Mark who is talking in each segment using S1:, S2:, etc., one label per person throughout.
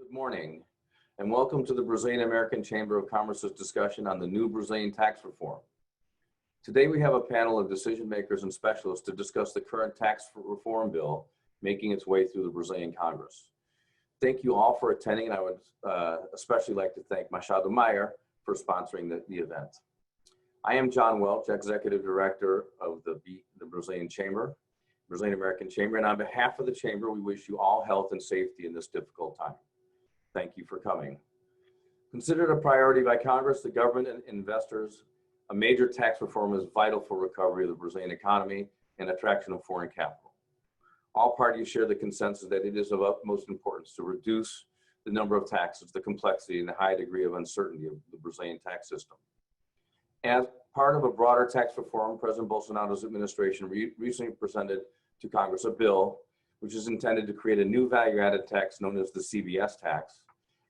S1: Good morning, and welcome to the Brazilian American Chamber of Commerce's discussion on the new Brazilian tax reform. Today we have a panel of decision makers and specialists to discuss the current tax reform bill making its way through the Brazilian Congress. Thank you all for attending, and I would especially like to thank Machado Meyer for sponsoring the event. I am John Welch, Executive Director of the Brazilian Chamber, Brazilian American Chamber, and on behalf of the Chamber, we wish you all health and safety in this difficult time. Thank you for coming. Considered a priority by Congress, the government, and investors, a major tax reform is vital for recovery of the Brazilian economy and attraction of foreign capital. All parties share the consensus that it is of utmost importance to reduce the number of taxes, the complexity, and the high degree of uncertainty of the Brazilian tax system. As part of a broader tax reform, President Bolsonaro's administration recently presented to Congress a bill which is intended to create a new value-added tax known as the CBS tax,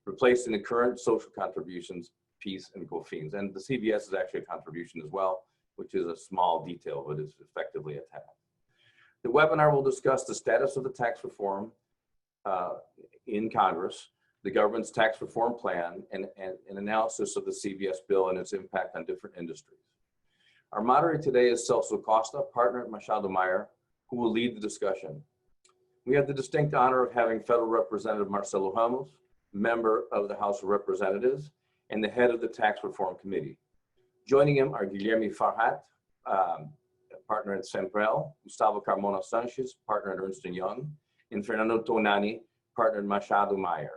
S1: replacing the current social contributions, PIS and COFINS. And the CBS is actually a contribution as well, which is a small detail, but is effectively a tax. The webinar will discuss the status of the tax reform in Congress, the government's tax reform plan, and an analysis of the CBS bill and its impact on different industries. Our moderator today is Celso Costa, partner at Machado Meyer, who will lead the discussion. We have the distinct honor of having Federal Representative Marcelo Ramos, member of the House of Representatives, and the head of the Tax Reform Committee. Joining him are Guilherme Farhat, partner at Semprel, Gustavo Carmona Sanchez, partner at Ernst & Young, and Fernando Tonani, partner at Machado Meyer.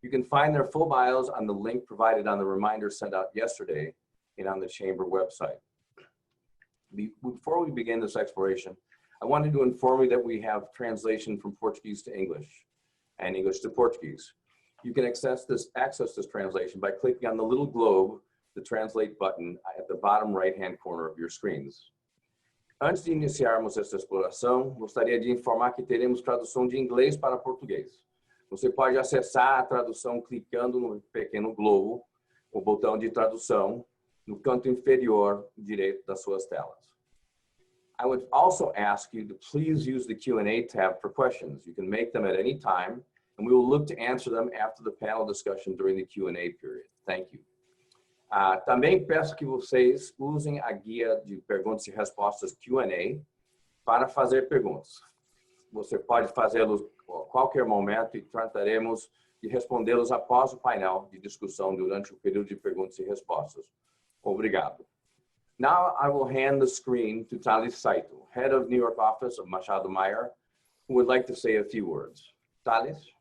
S1: You can find their full bios on the link provided on the reminder sent out yesterday and on the Chamber website. Before we begin this exploration, I wanted to inform you that we have translation from Portuguese to English and English to Portuguese. You can access this translation by clicking on the little globe, the translate button at the bottom right-hand corner of your screens. Antes de iniciarmos esta exploração, gostaria de informar que teremos tradução de inglês para português. Você pode acessar a tradução clicando no pequeno globo, o botão de tradução, no canto inferior direito das suas telas. I would also ask you to please use the Q&A tab for questions. You can make them at any time, and we will look to answer them after the panel discussion during the Q&A period. Thank you. Também peço que vocês usem a guia de perguntas e respostas Q&A para fazer perguntas. Você pode fazê-los a qualquer momento e trataremos de respondê-los após o painel de discussão durante o período de perguntas e respostas. Obrigado. Now I will hand the screen to Thales Saito, head of New York office of Machado Meyer, who would like to say a few words. Thales?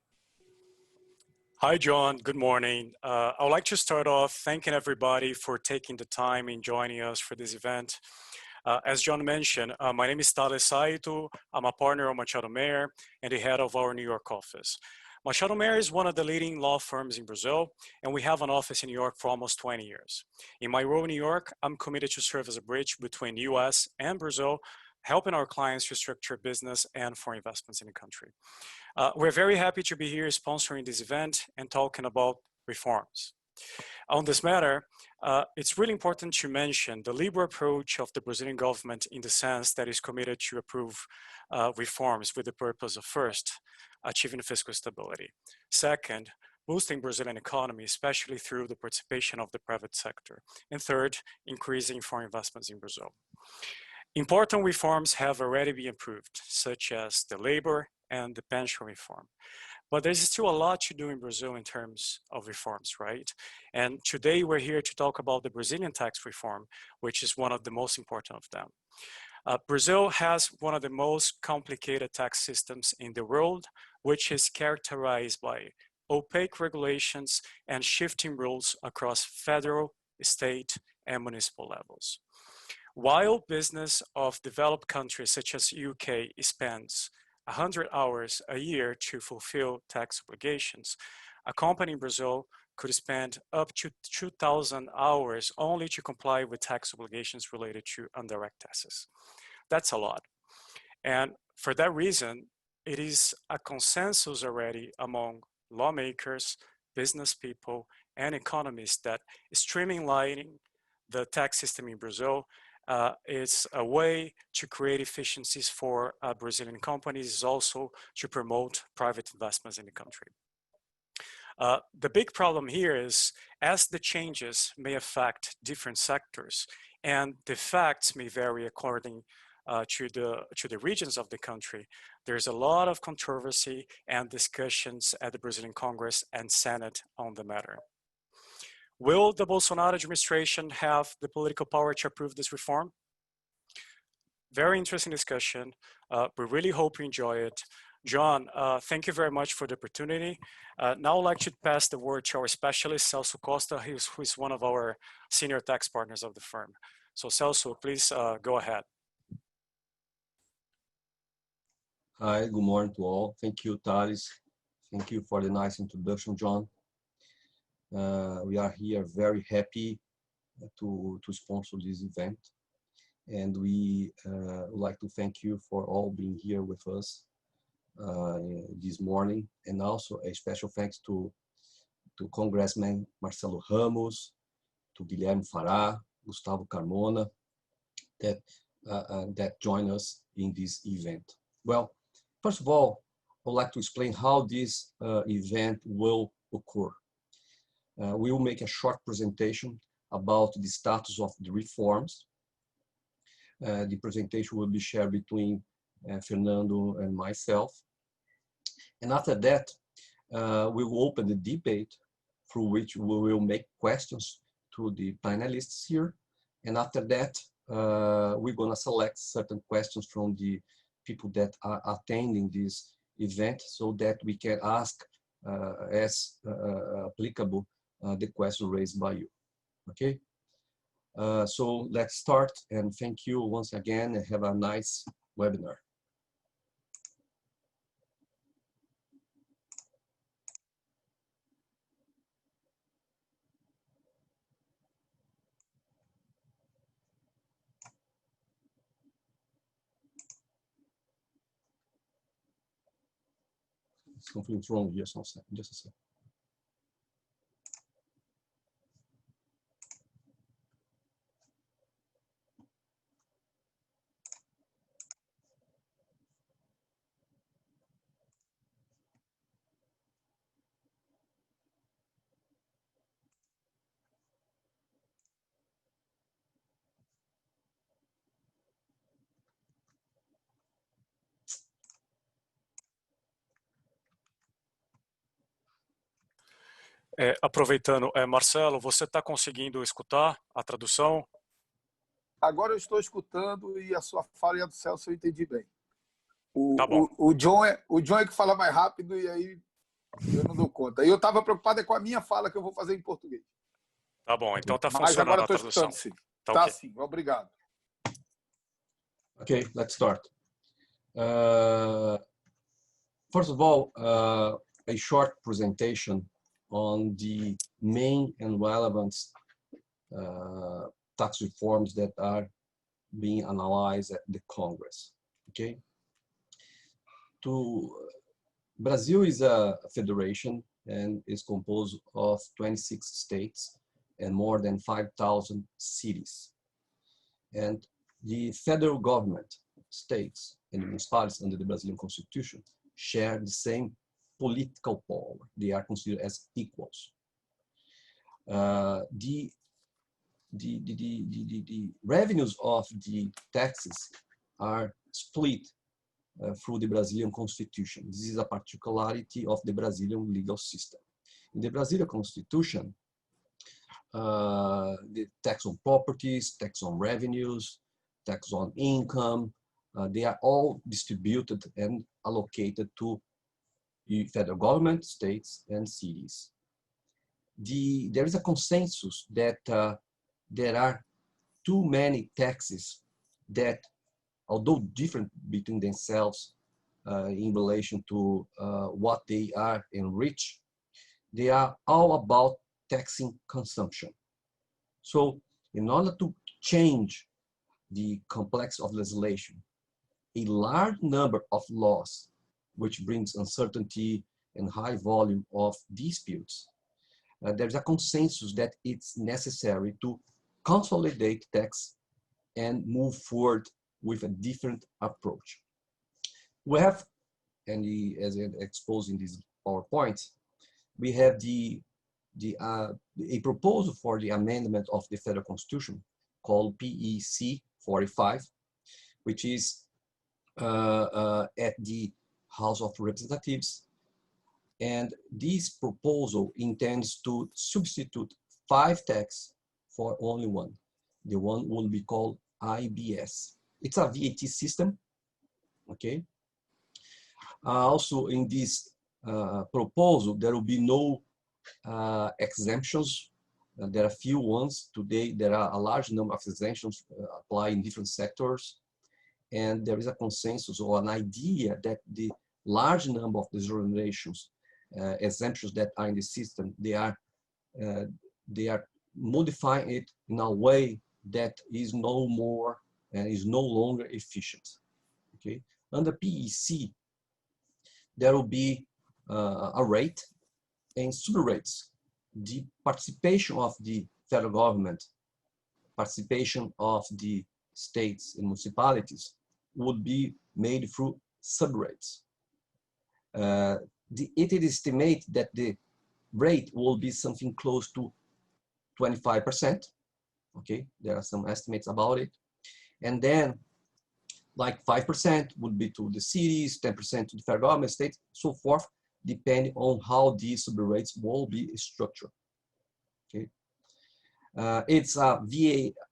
S2: Hi, John. Good morning. I would like to start off thanking everybody for taking the time and joining us for this event. As John mentioned, my name is Thales Saito. I'm a partner of Machado Meyer and the head of our New York office. Machado Meyer is one of the leading law firms in Brazil, and we have an office in New York for almost 20 years. In my role in New York, I'm committed to serve as a bridge between the US and Brazil, helping our clients restructure business and foreign investments in the country. We're very happy to be here sponsoring this event and talking about reforms. On this matter, it's really important to mention the liberal approach of the Brazilian government in the sense that is committed to approve reforms with the purpose of first, achieving fiscal stability. Second, boosting Brazilian economy, especially through the participation of the private sector. And third, increasing foreign investments in Brazil. Important reforms have already been approved, such as the labor and the pension reform. But there's still a lot to do in Brazil in terms of reforms, right? And today we're here to talk about the Brazilian tax reform, which is one of the most important of them. Brazil has one of the most complicated tax systems in the world, which is characterized by opaque regulations and shifting rules across federal, state, and municipal levels. While business of developed countries such as UK spends 100 hours a year to fulfill tax obligations, a company in Brazil could spend up to 2,000 hours only to comply with tax obligations related to indirect taxes. That's a lot. And for that reason, it is a consensus already among lawmakers, business people, and economists that streamlining the tax system in Brazil is a way to create efficiencies for Brazilian companies, is also to promote private investments in the country. The big problem here is, as the changes may affect different sectors, and the effects may vary according to the regions of the country, there's a lot of controversy and discussions at the Brazilian Congress and Senate on the matter. Will the Bolsonaro administration have the political power to approve this reform? Very interesting discussion. We really hope you enjoy it. John, thank you very much for the opportunity. Now I'd like to pass the word to our specialist, Celso Costa, who is one of our senior tax partners of the firm. So Celso, please go ahead.
S3: Hi, good morning to all. Thank you, Thales. Thank you for the nice introduction, John. We are here very happy to sponsor this event. And we would like to thank you for all being here with us this morning. And also a special thanks to Congressman Marcelo Ramos, to Guilherme Fará, Gustavo Carmona, that join us in this event. Well, first of all, I would like to explain how this event will occur. We will make a short presentation about the status of the reforms. The presentation will be shared between Fernando and myself. And after that, we will open the debate through which we will make questions to the panelists here. And after that, we're going to select certain questions from the people that are attending this event so that we can ask as applicable the question raised by you. Okay? So let's start, and thank you once again, and have a nice webinar. Something's wrong here, just a second.
S2: Aproveitando, Marcelo, você está conseguindo escutar a tradução?
S4: Agora eu estou escutando e a sua fala e a do Celso eu entendi bem.
S2: Tá bom.
S4: O John é que fala mais rápido e aí eu não dou conta. E eu estava preocupado com a minha fala que eu vou fazer em português.
S2: Tá bom, então está
S4: Mas
S2: funcionando
S4: agora
S2: a
S4: estou
S2: tradução.
S4: escutando, sim.
S2: Tá
S4: Tá
S2: ok.
S4: sim, obrigado.
S3: Okay, let's start. First of all, a short presentation on the main and relevant tax reforms that are being analyzed at the Congress. Okay. Brazil is a federation and is composed of 26 states and more than 5,000 cities. And the federal government, states and municipalities under the Brazilian Constitution share the same political power. They are considered as equals. The revenues of the taxes are split through the Brazilian Constitution. This is a particularity of the Brazilian legal system. In the Brazilian Constitution, the tax on properties, tax on revenues, tax on income, they are all distributed and allocated to the federal government, states, and cities. There is a consensus that there are too many taxes that, although different between themselves in relation to what they are enriched, they are all about taxing consumption. So in order to change the complex of legislation, a large number of laws, which brings uncertainty and high volume of disputes, there's a consensus that it's necessary to consolidate tax and move forward with a different approach. We have, and as exposed in these PowerPoints, we have a proposal for the amendment of the federal constitution called PEC 45, which is at the House of Representatives. And this proposal intends to substitute 5 taxes for only one. The one will be called IBS. It's a VAT system, okay? Also in this proposal, there will be no exemptions. There are few ones. Today, there are a large number of exemptions applied in different sectors. And there is a consensus or an idea that the large number of exonerations, exemptions that are in the system, they are modifying it in a way that is no more and is no longer efficient. Okay, under PEC, there will be a rate and sub-rates. The participation of the federal government, participation of the states and municipalities would be made through sub-rates. It is estimated that the rate will be something close to 25%. Okay, there are some estimates about it. And then like 5% would be to the cities, 10% to the federal government, states, so forth, depending on how these sub-rates will be structured. Okay, it's a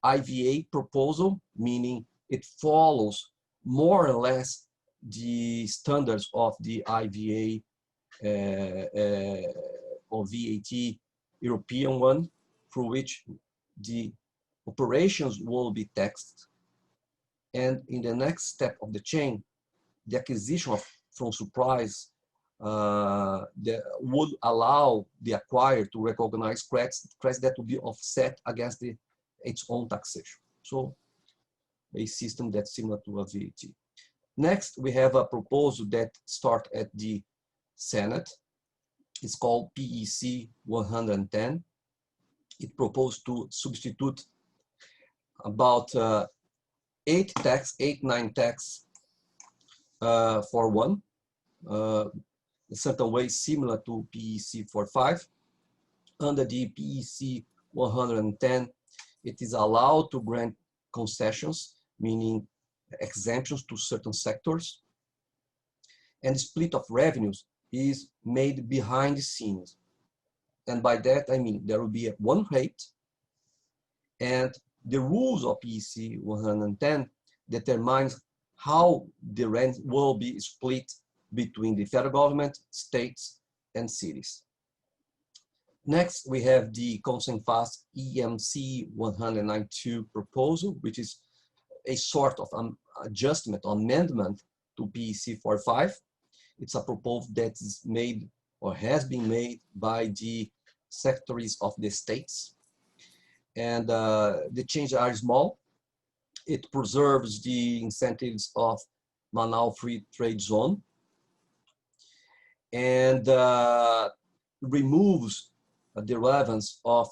S3: IVA proposal, meaning it follows more or less the standards of the IVA or VAT European one, through which the operations will be taxed. And in the next step of the chain, the acquisition from surprise that would allow the acquirer to recognize credits that will be offset against its own taxation. So a system that's similar to a VAT. Next, we have a proposal that starts at the Senate. It's called PEC 110. It proposed to substitute about 8 9 tax for one, in certain way similar to PEC 45. Under the PEC 110, it is allowed to grant concessions, meaning exemptions to certain sectors, and the split of revenues is made behind the scenes. And by that, I mean there will be one rate, and the rules of PEC 110 determines how the rent will be split between the federal government, states, and cities. Next, we have the COFINS EMC 192 proposal, which is a sort of adjustment, amendment to PEC 45. It's a proposal that is made or has been made by the secretaries of the states. And the changes are small. It preserves the incentives of Manaus Free Trade Zone and removes the relevance of,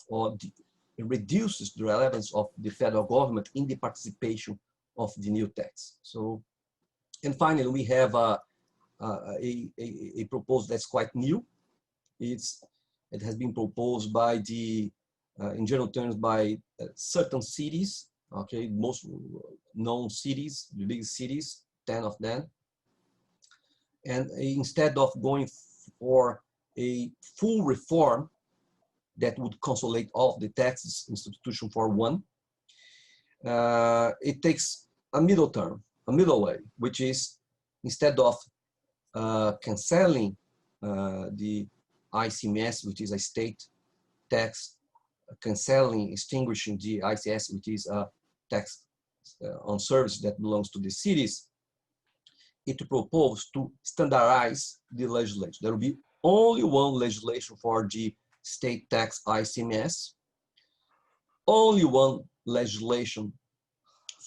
S3: reduces the relevance of the federal government in the participation of the new tax. So, and finally, we have a proposal that's quite new. It has been proposed by the, in general terms, by certain cities, okay, most known cities, the big cities, 10 of them. And instead of going for a full reform that would consolidate all of the taxes institution for one, it takes a middle term, a middle way, which is instead of canceling the ICMS, which is a state tax, canceling, extinguishing the ICS, which is a tax on service that belongs to the cities, it proposed to standardize the legislation. There will be only one legislation for the state tax ICMS, only one legislation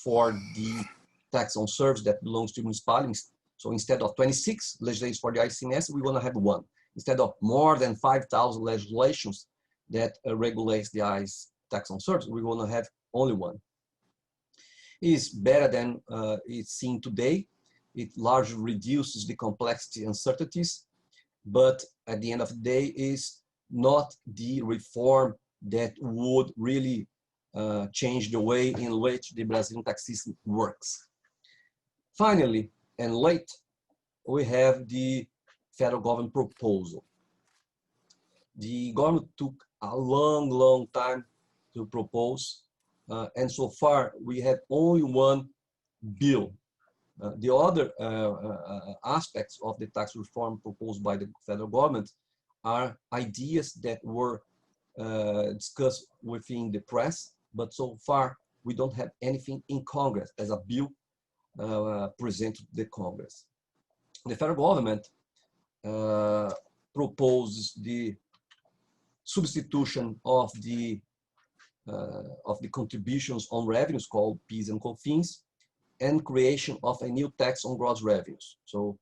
S3: for the tax on service that belongs to municipalities. So instead of 26 legislations for the ICMS, we want to have one. Instead of more than 5,000 legislations that regulates the tax on service, we want to have only one. It is better than it's seen today. It largely reduces the complexity and uncertainties, but at the end of the day is not the reform that would really change the way in which the Brazilian tax system works. Finally, and late, we have the federal government proposal. The government took a long time to propose, and so far we have only one bill. The other aspects of the tax reform proposed by the federal government are ideas that were discussed within the press, but so far we don't have anything in Congress as a bill presented to the Congress. The federal government proposes the substitution of the contributions on revenues called PIS and COFINS, and creation of a new tax on gross revenues. So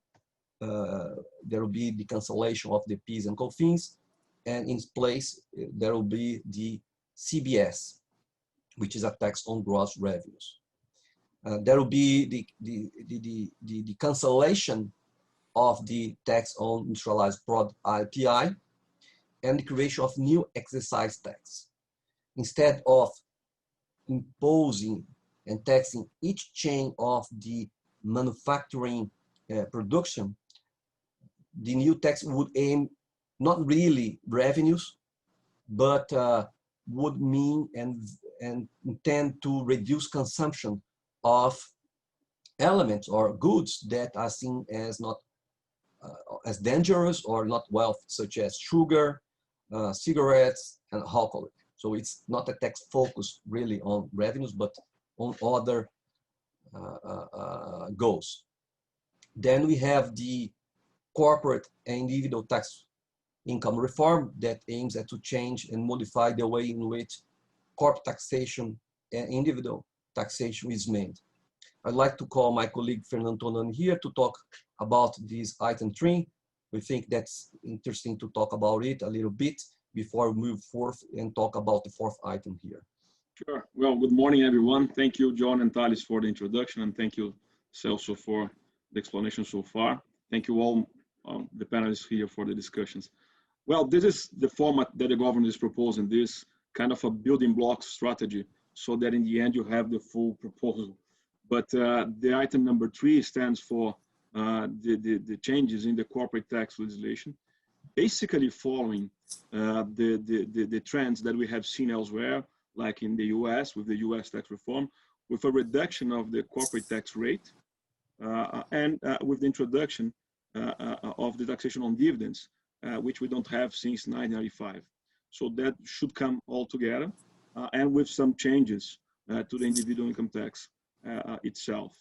S3: there will be the cancellation of the PIS and COFINS, and in place there will be the CBS, which is a tax on gross revenues. There will be the cancellation of the tax on industrialized product IPI, and the creation of new excise tax. Instead of imposing and taxing each chain of the manufacturing production, the new tax would aim not really revenues, but would mean and intend to reduce consumption of elements or goods that are seen as not as dangerous or not wealth, such as sugar, cigarettes, and alcohol. So it's not a tax focused really on revenues, but on other goals. Then we have the corporate and individual tax income reform that aims at to change and modify the way in which corporate taxation and individual taxation is made. I'd like to call my colleague Fernando Tonan here to talk about this item 3. We think that's interesting to talk about it a little bit before we move forth and talk about the 4th item here.
S5: Sure. Well, good morning, everyone. Thank you, John and Thales, for the introduction, and thank you, Celso, for the explanation so far. Thank you all, the panelists here, for the discussions. Well, this is the format that the government is proposing, this kind of a building block strategy, so that in the end you have the full proposal. But the item number 3 stands for the changes in the corporate tax legislation, basically following the trends that we have seen elsewhere, like in the US, with the US tax reform, with a reduction of the corporate tax rate, and with the introduction of the taxation on dividends, which we don't have since 1995. So that should come all together, and with some changes to the individual income tax itself.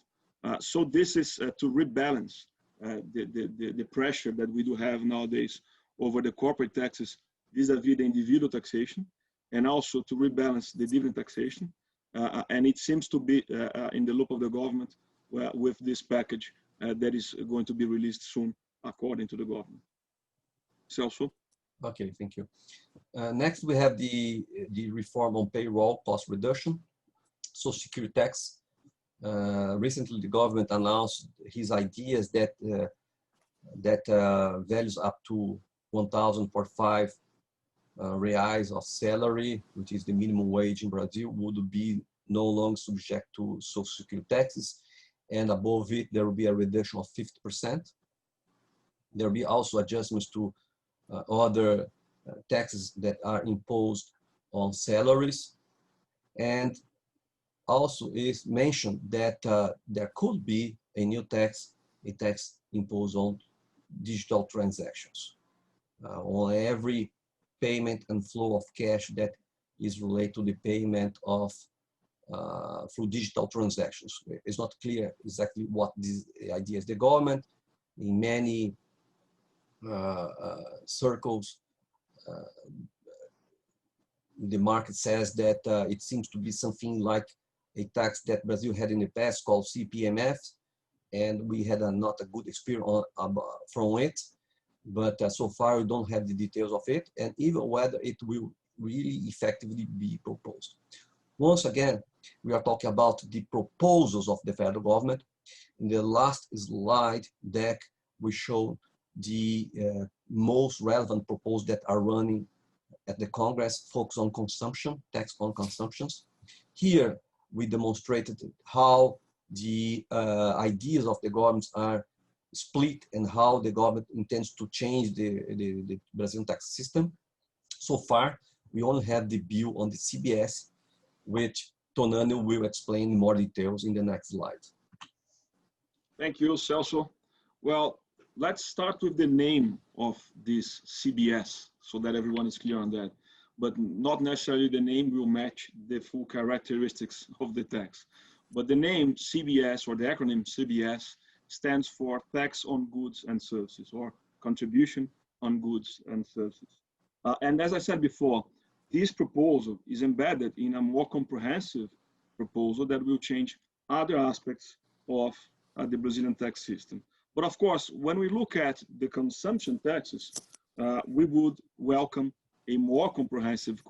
S5: So this is to rebalance the pressure that we do have nowadays over the corporate taxes vis-a-vis the individual taxation, and also to rebalance the dividend taxation. And it seems to be in the loop of the government with this package that is going to be released soon, according to the government. Celso?
S3: Okay, thank you. Next, we have the reform on payroll cost reduction, Social Security tax. Recently, the government announced his ideas that values up to 1,045 reais of salary, which is the minimum wage in Brazil, would be no longer subject to Social Security taxes, and above it there will be a reduction of 50%. There will be also adjustments to other taxes that are imposed on salaries, and also is mentioned that there could be a new tax, a tax imposed on digital transactions, on every payment and flow of cash that is related to the payment of through digital transactions. It's not clear exactly what this idea is. The government, in many circles, the market says that it seems to be something like a tax that Brazil had in the past called CPMF, and we had not a good experience from it. But so far we don't have the details of it, and even whether it will really effectively be proposed. Once again, we are talking about the proposals of the federal government. In the last slide deck, we show the most relevant proposals that are running at the Congress focus on consumption, tax on consumptions. Here, we demonstrated how the ideas of the government are split and how the government intends to change the Brazilian tax system. So far, we only have the bill on the CBS, which Tonani will explain in more details in the next slide.
S5: Thank you, Celso. Well, let's start with the name of this CBS so that everyone is clear on that. But not necessarily the name will match the full characteristics of the tax. But the name CBS, or the acronym CBS, stands for Tax on Goods and Services, or Contribution on Goods and Services. And as I said before, this proposal is embedded in a more comprehensive proposal that will change other aspects of the Brazilian tax system. But of course, when we look at the consumption taxes, we would welcome a more comprehensive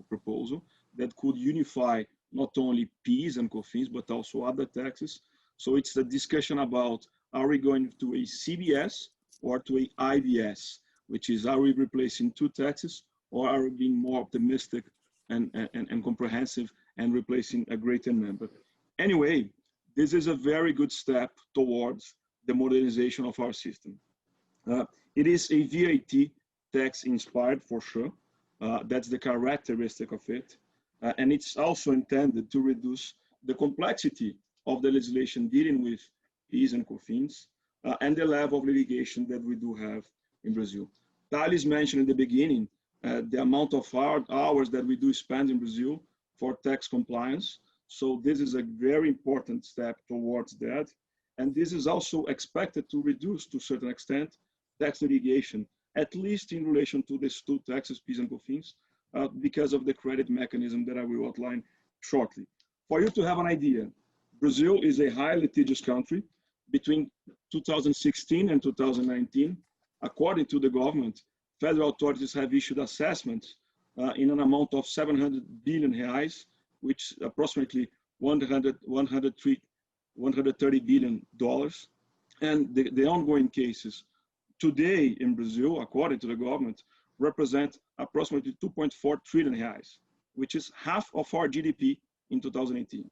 S5: proposal that could unify not only PIS and COFINS, but also other taxes. So it's a discussion about, are we going to a CBS or to a IBS, which is, are we replacing two taxes, or are we being more optimistic and comprehensive and replacing a greater number? Anyway, this is a very good step towards the modernization of our system. It is a VAT tax inspired for sure. That's the characteristic of it. And it's also intended to reduce the complexity of the legislation dealing with PIS and COFINS and the level of litigation that we do have in Brazil. Thales mentioned in the beginning the amount of hours that we do spend in Brazil for tax compliance. So this is a very important step towards that. And this is also expected to reduce, to a certain extent, tax litigation, at least in relation to these two taxes, PIS and COFINS, because of the credit mechanism that I will outline shortly. For you to have an idea, Brazil is a highly litigious country. Between 2016 and 2019, according to the government, federal authorities have issued assessments in an amount of 700 billion reais, which approximately $130 billion. And the ongoing cases today in Brazil, according to the government, represent approximately 2.4 trillion reais, which is half of our GDP in 2018.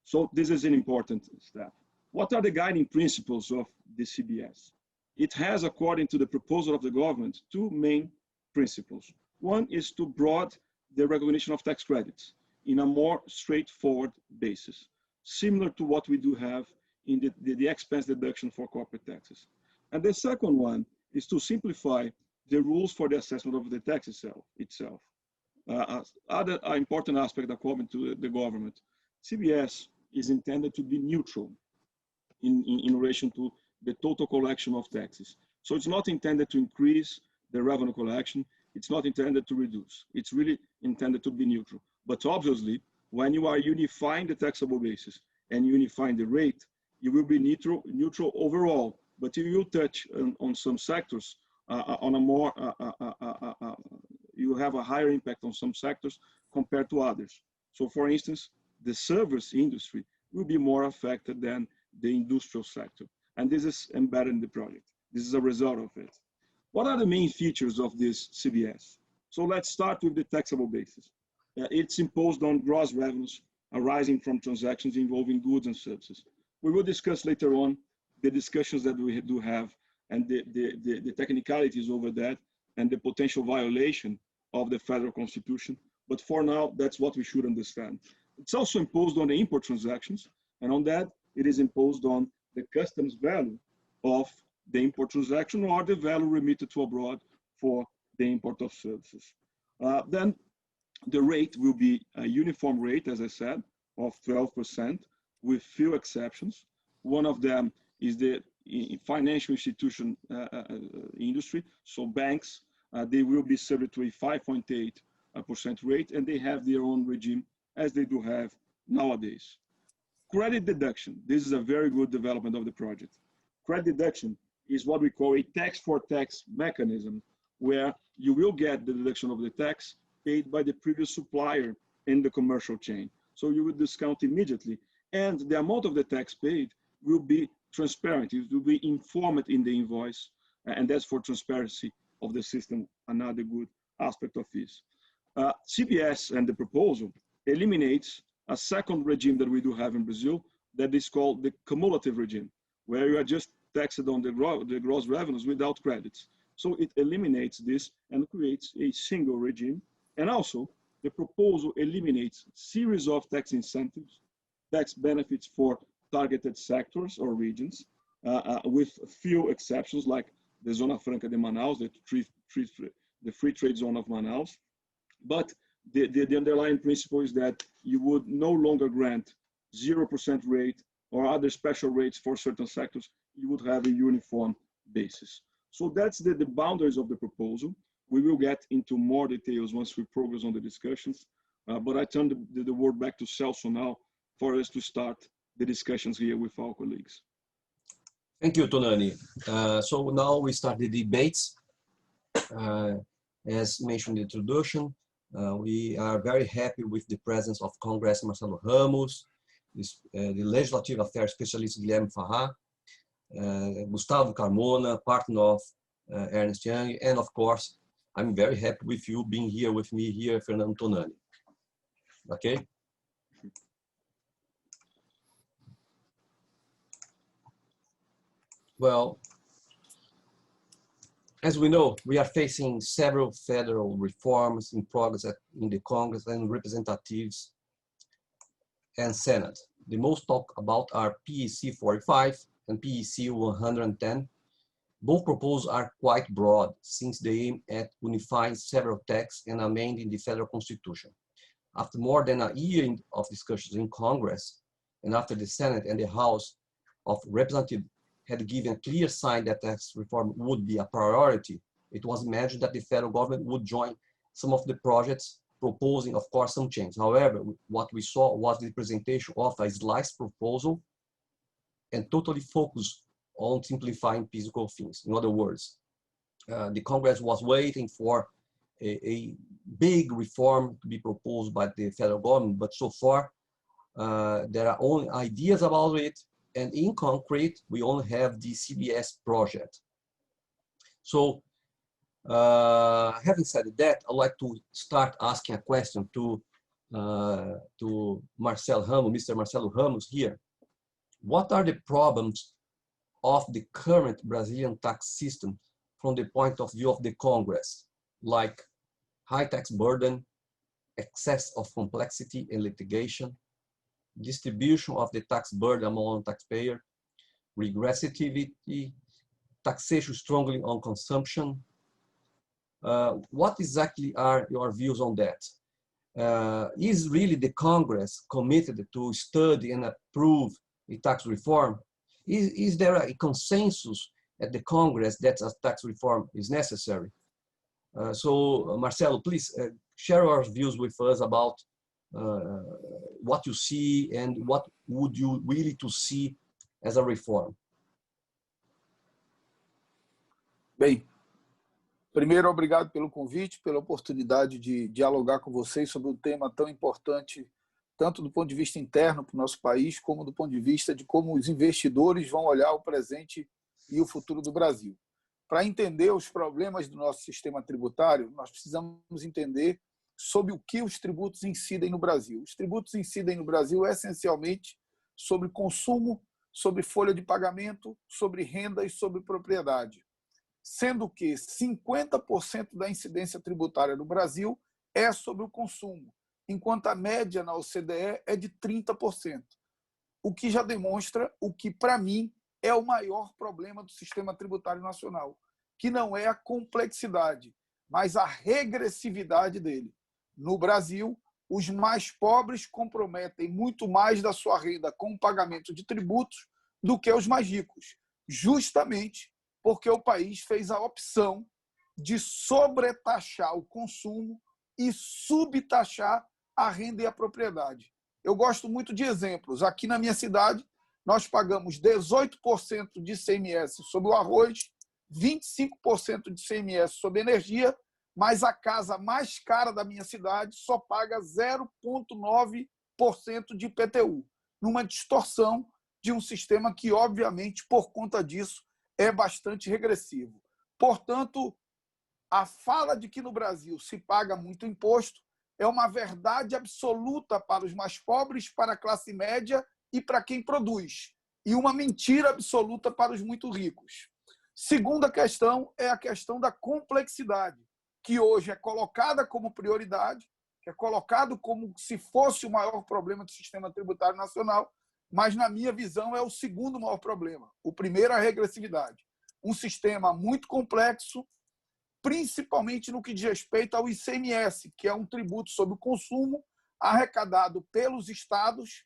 S5: So this is an important step. What are the guiding principles of the CBS? It has, according to the proposal of the government, two main principles. One is to broaden the recognition of tax credits in a more straightforward basis, similar to what we do have in the expense deduction for corporate taxes. And the second one is to simplify the rules for the assessment of the tax itself. Other important aspect, according to the government, CBS is intended to be neutral in relation to the total collection of taxes. So it's not intended to increase the revenue collection. It's not intended to reduce. It's really intended to be neutral. But obviously, when you are unifying the taxable basis and unifying the rate, you will be neutral overall. But you will touch on some sectors on a more, you have a higher impact on some sectors compared to others. So for instance, the service industry will be more affected than the industrial sector. And this is embedded in the project. This is a result of it. What are the main features of this CBS? So let's start with the taxable basis. It's imposed on gross revenues arising from transactions involving goods and services. We will discuss later on the discussions that we do have and the technicalities over that and the potential violation of the federal constitution. But for now, that's what we should understand. It's also imposed on the import transactions, and on that, it is imposed on the customs value of the import transaction or the value remitted to abroad for the import of services. Then the rate will be a uniform rate, as I said, of 12% with few exceptions. One of them is the financial institution industry. So banks, they will be subject to a 5.8% rate, and they have their own regime as they do have nowadays. Credit deduction. This is a very good development of the project. Credit deduction is what we call a tax for tax mechanism, where you will get the deduction of the tax paid by the previous supplier in the commercial chain. So you will discount immediately, and the amount of the tax paid will be transparent. It will be informed in the invoice and that's for transparency of the system, another good aspect of this. CBS and the proposal eliminates a second regime that we do have in Brazil that is called the cumulative regime, where you are just taxed on the gross revenues without credits. So it eliminates this and creates a single regime. And also, the proposal eliminates series of tax incentives, tax benefits for targeted sectors or regions, with few exceptions like the Zona Franca de Manaus, the free trade zone of Manaus. But the underlying principle is that you would no longer grant 0% rate or other special rates for certain sectors. You would have a uniform basis. So that's the boundaries of the proposal. We will get into more details once we progress on the discussions. But I turn the word back to Celso now for us to start the discussions here with our colleagues.
S3: Thank you, Tonani. So now we start the debates. As mentioned in the introduction, we are very happy with the presence of Congressman Marcelo Ramos, the Legislative Affairs Specialist Guilherme Farrá, Gustavo Carmona, partner of Ernst Young, and of course, I'm very happy with you being here with me here, Fernando Tonani. Okay? Well, as we know, we are facing several federal reforms in progress in the Congress and representatives and Senate. The most talk about are PEC 45 and PEC 110. Both proposals are quite broad since they aim at unifying several texts and amending the federal constitution. After more than a year of discussions in Congress, and after the Senate and the House of Representatives had given a clear sign that tax reform would be a priority, it was imagined that the federal government would join some of the projects proposing, of course, some change. However, what we saw was the presentation of a sliced proposal and totally focused on simplifying PIS and COFINS. In other words, the Congress was waiting for a big reform to be proposed by the federal government, but so far there are only ideas about it, and in concrete, we only have the CBS project. So, having said that, I'd like to start asking a question to Marcelo Ramos, Mr. Marcelo Ramos here. What are the problems of the current Brazilian tax system from the point of view of the Congress, like high tax burden, excess of complexity and litigation, distribution of the tax burden among taxpayers, regressivity, taxation strongly on consumption? What exactly are your views on that? Is really the Congress committed to study and approve a tax reform? Is there a consensus at the Congress that a tax reform is necessary? So, Marcelo, please share your views with us about what you see and what would you really to see as a reform.
S4: Bem, primeiro, obrigado pelo convite, pela oportunidade de dialogar com vocês sobre um tema tão importante, tanto do ponto de vista interno para o nosso país, como do ponto de vista de como os investidores vão olhar o presente e o futuro do Brasil. Para entender os problemas do nosso sistema tributário, nós precisamos entender sobre o que os tributos incidem no Brasil. Os tributos incidem no Brasil essencialmente sobre consumo, sobre folha de pagamento, sobre renda e sobre propriedade. Sendo que 50% da incidência tributária no Brasil é sobre o consumo, enquanto a média na OCDE é de 30%. O que já demonstra o que, para mim, é o maior problema do sistema tributário nacional, que não é a complexidade, mas a regressividade dele. No Brasil, os mais pobres comprometem muito mais da sua renda com o pagamento de tributos do que os mais ricos, justamente porque o país fez a opção de sobretaxar o consumo e subtaxar a renda e a propriedade. Eu gosto muito de exemplos. Aqui na minha cidade, nós pagamos 18% de ICMS sobre o arroz, 25% de ICMS sobre energia, mas a casa mais cara da minha cidade só paga 0,9% de IPTU, numa distorção de um sistema que, obviamente, por conta disso, é bastante regressivo. Portanto, a fala de que no Brasil se paga muito imposto é uma verdade absoluta para os mais pobres, para a classe média e para quem produz, e uma mentira absoluta para os muito ricos. Segunda questão é a questão da complexidade, que hoje é colocada como prioridade, que é colocado como se fosse o maior problema do sistema tributário nacional, mas, na minha visão, é o segundo maior problema. O primeiro é a regressividade. Um sistema muito complexo, principalmente no que diz respeito ao ICMS, que é um tributo sobre o consumo arrecadado pelos estados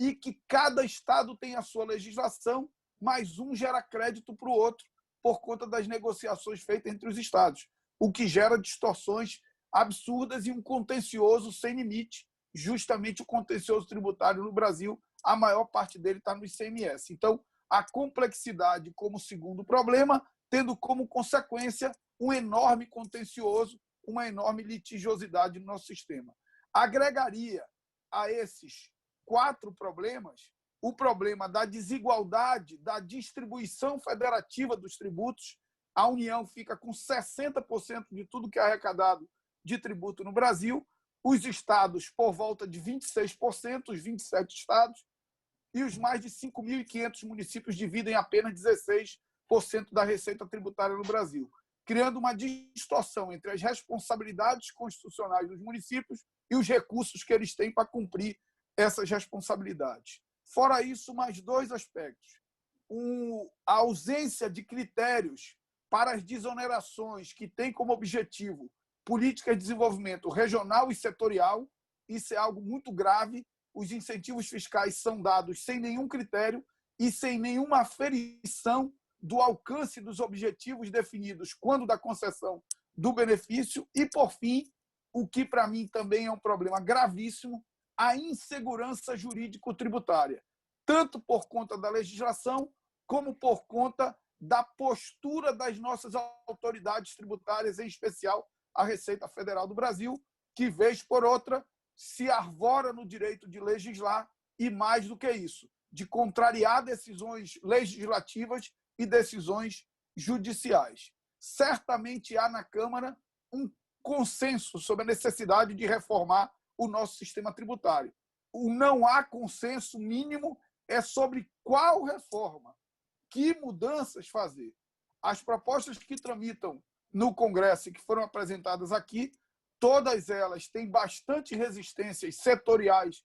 S4: e que cada estado tem a sua legislação, mas um gera crédito para o outro por conta das negociações feitas entre os estados, o que gera distorções absurdas e um contencioso sem limite, justamente o contencioso tributário no Brasil, a maior parte dele está no ICMS. Então, a complexidade como segundo problema, tendo como consequência um enorme contencioso, uma enorme litigiosidade no nosso sistema. Agregaria a esses 4 problemas o problema da desigualdade, da distribuição federativa dos tributos. A União fica com 60% de tudo que é arrecadado de tributo no Brasil, os estados por volta de 26%, os 27 estados, e os mais de 5.500 municípios dividem apenas 16% da receita tributária no Brasil, criando uma distorção entre as responsabilidades constitucionais dos municípios e os recursos que eles têm para cumprir essas responsabilidades. Fora isso, mais 2 aspectos. A ausência de critérios para as desonerações que tem como objetivo política de desenvolvimento regional e setorial. Isso é algo muito grave. Os incentivos fiscais são dados sem nenhum critério e sem nenhuma aferição do alcance dos objetivos definidos quando da concessão do benefício. E, por fim, o que para mim também é um problema gravíssimo, a insegurança jurídico-tributária, tanto por conta da legislação, como por conta da postura das nossas autoridades tributárias, em especial a Receita Federal do Brasil, que, vez por outra, se arvora no direito de legislar e, mais do que isso, de contrariar decisões legislativas e decisões judiciais. Certamente há na Câmara um consenso sobre a necessidade de reformar o nosso sistema tributário. O não há consenso mínimo é sobre qual reforma, que mudanças fazer. As propostas que tramitam no Congresso e que foram apresentadas aqui, todas elas têm bastante resistências setoriais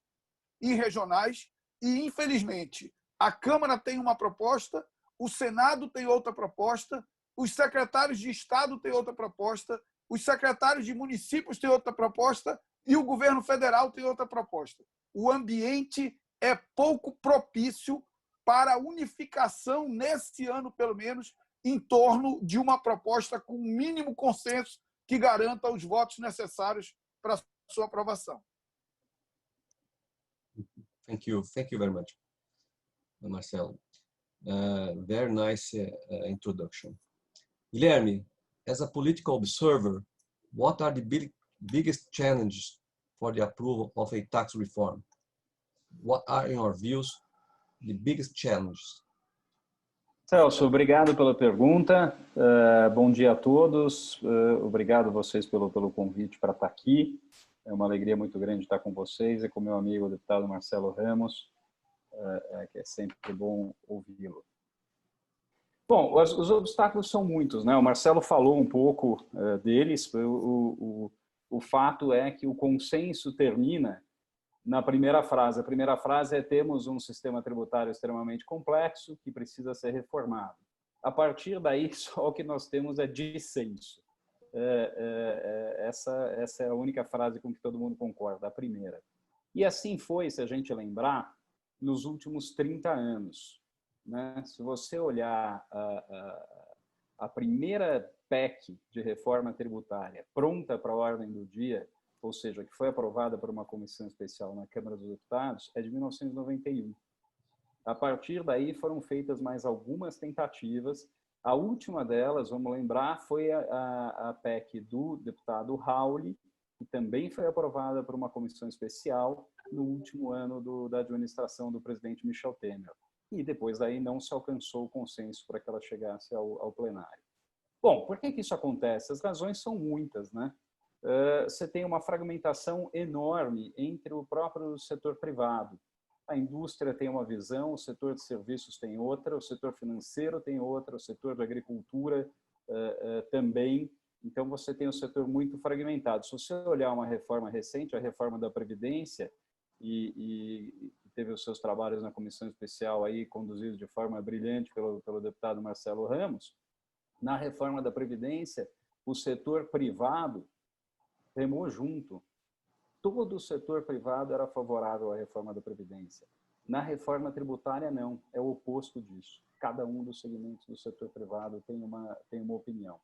S4: e regionais e, infelizmente, a Câmara tem uma proposta, o Senado tem outra proposta, os secretários de Estado têm outra proposta, os secretários de municípios têm outra proposta e o governo federal tem outra proposta. O ambiente é pouco propício para a unificação, nesse ano, pelo menos, em torno de uma proposta com um mínimo consenso que garanta os votos necessários para a sua aprovação.
S3: Thank you very much, Marcelo. Very nice introduction. Guilherme, as a political observer, what are the biggest challenges for the approval of a tax reform? What are, in your views, the biggest challenges?
S6: Celso, obrigado pela pergunta. Bom dia a todos. Obrigado a vocês pelo convite para estar aqui. É uma alegria muito grande estar com vocês e com meu amigo, o deputado Marcelo Ramos, que é sempre bom ouvi-lo. Bom, os obstáculos são muitos, né? O Marcelo falou um pouco deles. O fato é que o consenso termina na primeira frase. A primeira frase é: temos um sistema tributário extremamente complexo que precisa ser reformado. A partir daí, só o que nós temos é dissenso. Essa é a única frase com que todo mundo concorda, a primeira. E assim foi, se a gente lembrar, nos últimos 30 anos. Né? Se você olhar a primeira PEC de reforma tributária pronta para a ordem do dia, ou seja, que foi aprovada por uma comissão especial na Câmara dos Deputados, é de 1991. A partir daí foram feitas mais algumas tentativas. A última delas, vamos lembrar, foi a PEC do deputado Rauli, que também foi aprovada por uma comissão especial no último ano da administração do presidente Michel Temer. E depois daí não se alcançou o consenso para que ela chegasse ao plenário. Bom, por que isso acontece? As razões são muitas, né? Você tem uma fragmentação enorme entre o próprio setor privado. A indústria tem uma visão, o setor de serviços tem outra, o setor financeiro tem outra, o setor de agricultura também. Então, você tem um setor muito fragmentado. Se você olhar uma reforma recente, a reforma da Previdência, e teve os seus trabalhos na comissão especial aí, conduzidos de forma brilhante pelo deputado Marcelo Ramos, na reforma da Previdência, o setor privado remou junto. Todo o setor privado era favorável à reforma da Previdência. Na reforma tributária, não. É o oposto disso. Cada um dos segmentos do setor privado tem uma opinião.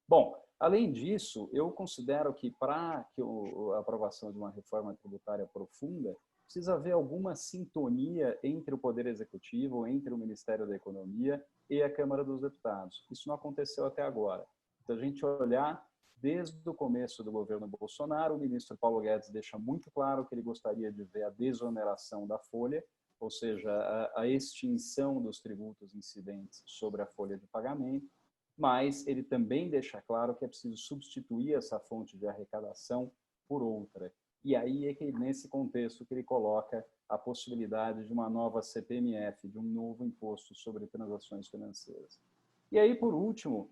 S6: Bom, além disso, eu considero que para a aprovação de uma reforma tributária profunda, precisa haver alguma sintonia entre o Poder Executivo, entre o Ministério da Economia e a Câmara dos Deputados. Isso não aconteceu até agora. Se a gente olhar, desde o começo do governo Bolsonaro, o ministro Paulo Guedes deixa muito claro que ele gostaria de ver a desoneração da folha, ou seja, a extinção dos tributos incidentes sobre a folha de pagamento, mas ele também deixa claro que é preciso substituir essa fonte de arrecadação por outra. E aí é que, nesse contexto, que ele coloca a possibilidade de uma nova CPMF, de um novo imposto sobre transações financeiras. E aí, por último,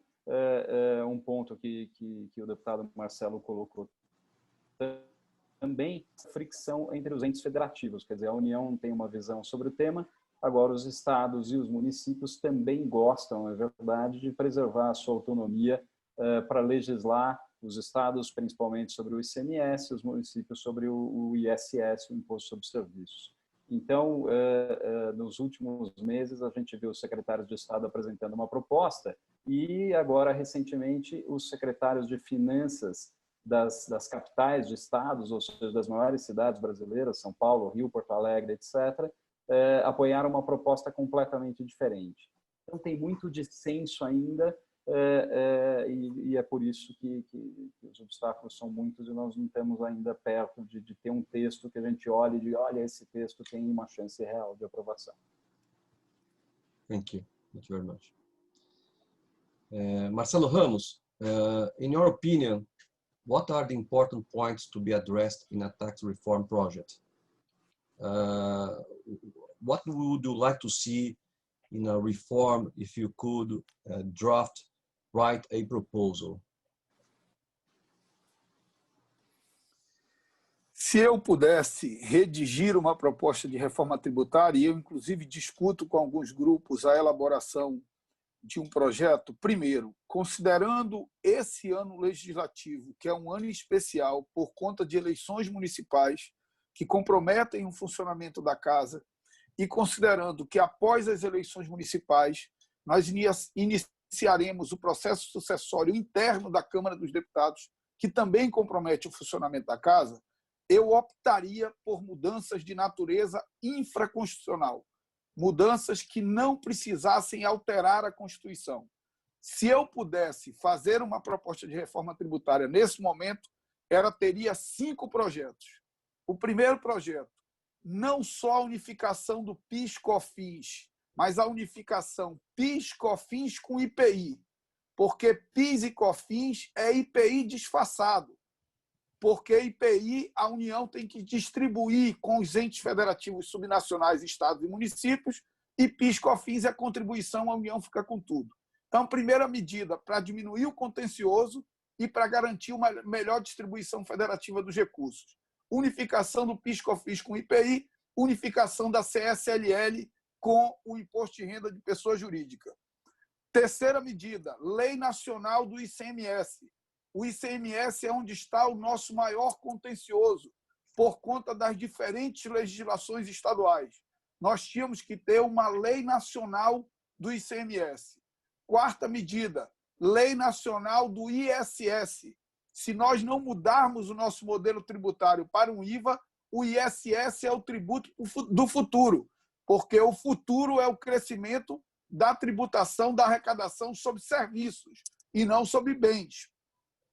S6: um ponto que o deputado Marcelo colocou também, a fricção entre os entes federativos, quer dizer, a União tem uma visão sobre o tema, agora os estados e os municípios também gostam, é verdade, de preservar a sua autonomia para legislar, os estados principalmente sobre o ICMS, os municípios sobre o ISS, o Imposto sobre Serviços. Então, nos últimos meses, a gente viu os secretários de Estado apresentando uma proposta e agora, recentemente, os secretários de Finanças das capitais de estados, ou seja, das maiores cidades brasileiras, São Paulo, Rio, Porto Alegre, etc., apoiaram uma proposta completamente diferente. Então, tem muito dissenso ainda e é por isso que os obstáculos são muitos e nós não estamos ainda perto de ter um texto que a gente olhe e diga, olha, esse texto tem uma chance real de aprovação.
S3: Thank you very much. Marcelo Ramos, in your opinion, what are the important points to be addressed in a tax reform project? What would you like to see in a reform if you could write a proposal?
S4: Se eu pudesse redigir uma proposta de reforma tributária, e eu inclusive discuto com alguns grupos a elaboração de um projeto, primeiro, considerando esse ano legislativo, que é um ano especial por conta de eleições municipais que comprometem o funcionamento da casa, e considerando que após as eleições municipais nós iniciaremos o processo sucessório interno da Câmara dos Deputados, que também compromete o funcionamento da casa, eu optaria por mudanças de natureza infraconstitucional, mudanças que não precisassem alterar a Constituição. Se eu pudesse fazer uma proposta de reforma tributária nesse momento, ela teria 5 projetos. O primeiro projeto, não só a unificação do PIS/COFINS, mas a unificação PIS/COFINS com IPI, porque PIS e COFINS é IPI disfarçado, porque IPI a União tem que distribuir com os entes federativos subnacionais, estados e municípios, e PIS/COFINS é a contribuição, a União fica com tudo. Então, primeira medida para diminuir o contencioso e para garantir uma melhor distribuição federativa dos recursos. Unificação do PIS/COFINS com IPI, unificação da CSLL com o Imposto de Renda de Pessoa Jurídica. Terceira medida, Lei Nacional do ICMS. O ICMS é onde está o nosso maior contencioso, por conta das diferentes legislações estaduais. Nós tínhamos que ter uma lei nacional do ICMS. Quarta medida, Lei Nacional do ISS. Se nós não mudarmos o nosso modelo tributário para um IVA, o ISS é o tributo do futuro, porque o futuro é o crescimento da tributação, da arrecadação sobre serviços e não sobre bens.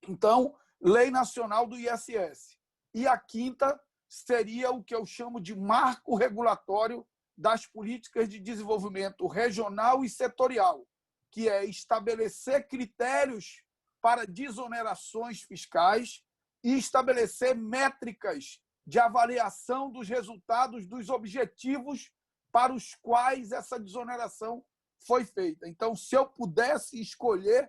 S4: Então, Lei Nacional do ISS. E a quinta seria o que eu chamo de marco regulatório das políticas de desenvolvimento regional e setorial, que é estabelecer critérios para desonerações fiscais e estabelecer métricas de avaliação dos resultados dos objetivos para os quais essa desoneração foi feita. Então, se eu pudesse escolher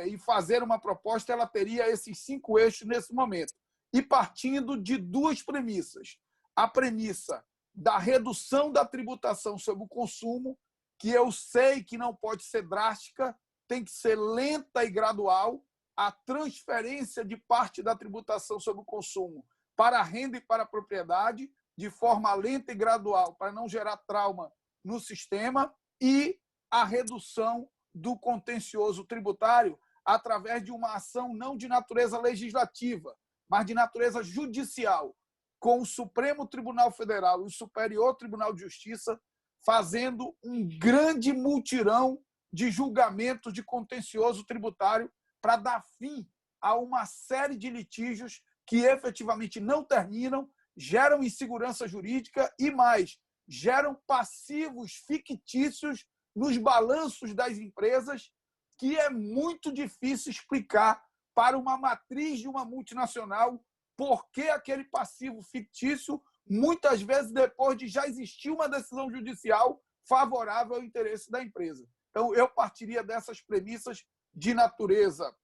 S4: e fazer uma proposta, ela teria esses 5 eixos nesse momento. E partindo de 2 premissas. A premissa da redução da tributação sobre o consumo, que eu sei que não pode ser drástica, tem que ser lenta e gradual, a transferência de parte da tributação sobre o consumo para a renda e para a propriedade, de forma lenta e gradual, para não gerar trauma no sistema, e a redução do contencioso tributário através de uma ação não de natureza legislativa, mas de natureza judicial, com o Supremo Tribunal Federal e o Superior Tribunal de Justiça fazendo um grande mutirão de julgamentos de contencioso tributário para dar fim a uma série de litígios que efetivamente não terminam, geram insegurança jurídica e mais, geram passivos fictícios nos balanços das empresas, que é muito difícil explicar para uma matriz de uma multinacional por que aquele passivo fictício, muitas vezes depois de já existir uma decisão judicial favorável ao interesse da empresa. Então, eu partiria dessas premissas de natureza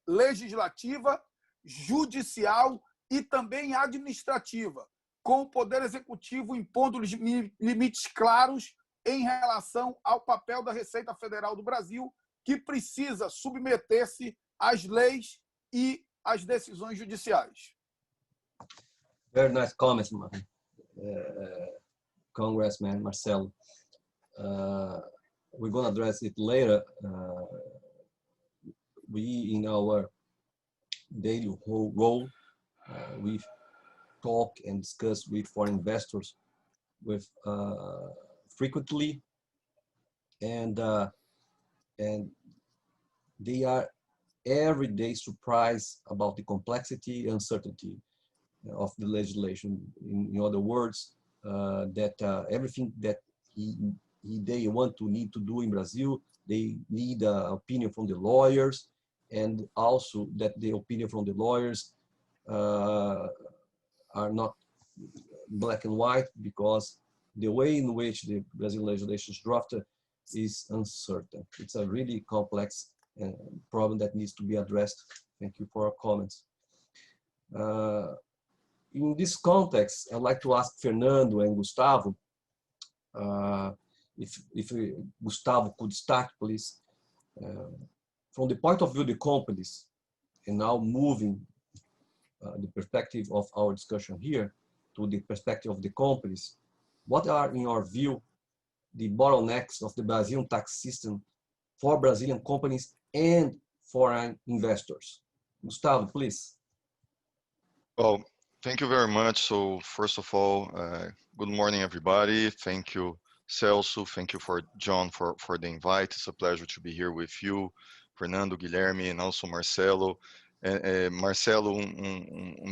S4: legislativa, judicial e também administrativa, com o Poder Executivo impondo limites claros em relação ao papel da Receita Federal do Brasil, que precisa submeter-se às leis e às decisões judiciais.
S3: Very nice comments, Congressman Marcelo. We're going to address it later. We, in our daily role, we talk and discuss with foreign investors frequently, and they are every day surprised about the complexity and uncertainty of the legislation. In other words, that everything that they need to do in Brazil, they need an opinion from the lawyers, and also that the opinion from the lawyers are not black and white, because the way in which the Brazilian legislation is drafted is uncertain. It's a really complex problem that needs to be addressed. Thank you for your comments. In this context, I'd like to ask Fernando and Gustavo, if Gustavo could start, please. From the point of view of the companies, and now moving the perspective of our discussion here to the perspective of the companies, what are, in your view, the bottlenecks of the Brazilian tax system for Brazilian companies and foreign investors? Gustavo, please.
S7: Well, thank you very much. So first of all, good morning, everybody. Thank you, Celso. Thank you for John for the invite. It's a pleasure to be here with you, Fernando, Guilherme, and also Marcelo. Marcelo,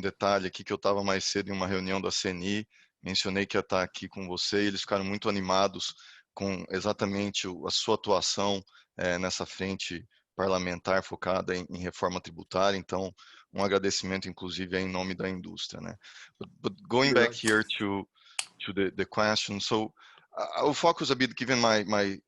S7: detalhe aqui que eu estava mais cedo em uma reunião da CNI, mencionei que ia estar aqui com você, e eles ficaram muito animados com exatamente a sua atuação nessa frente parlamentar focada em reforma tributária. Então, agradecimento, inclusive, em nome da indústria, né? But going back here to the question, so I will focus a bit, given my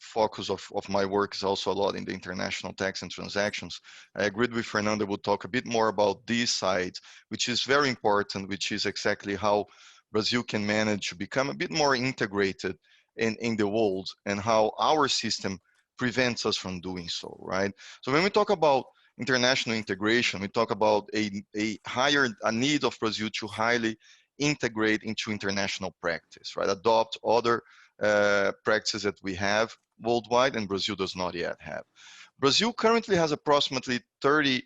S7: focus of my work is also a lot in the international tax and transactions. I agreed with Fernando. We'll talk a bit more about this side, which is very important, which is exactly how Brazil can manage to become a bit more integrated in the world, and how our system prevents us from doing so, right? So when we talk about international integration, we talk about a need of Brazil to highly integrate into international practice, right? Adopt other practices that we have worldwide and Brazil does not yet have. Brazil currently has approximately 30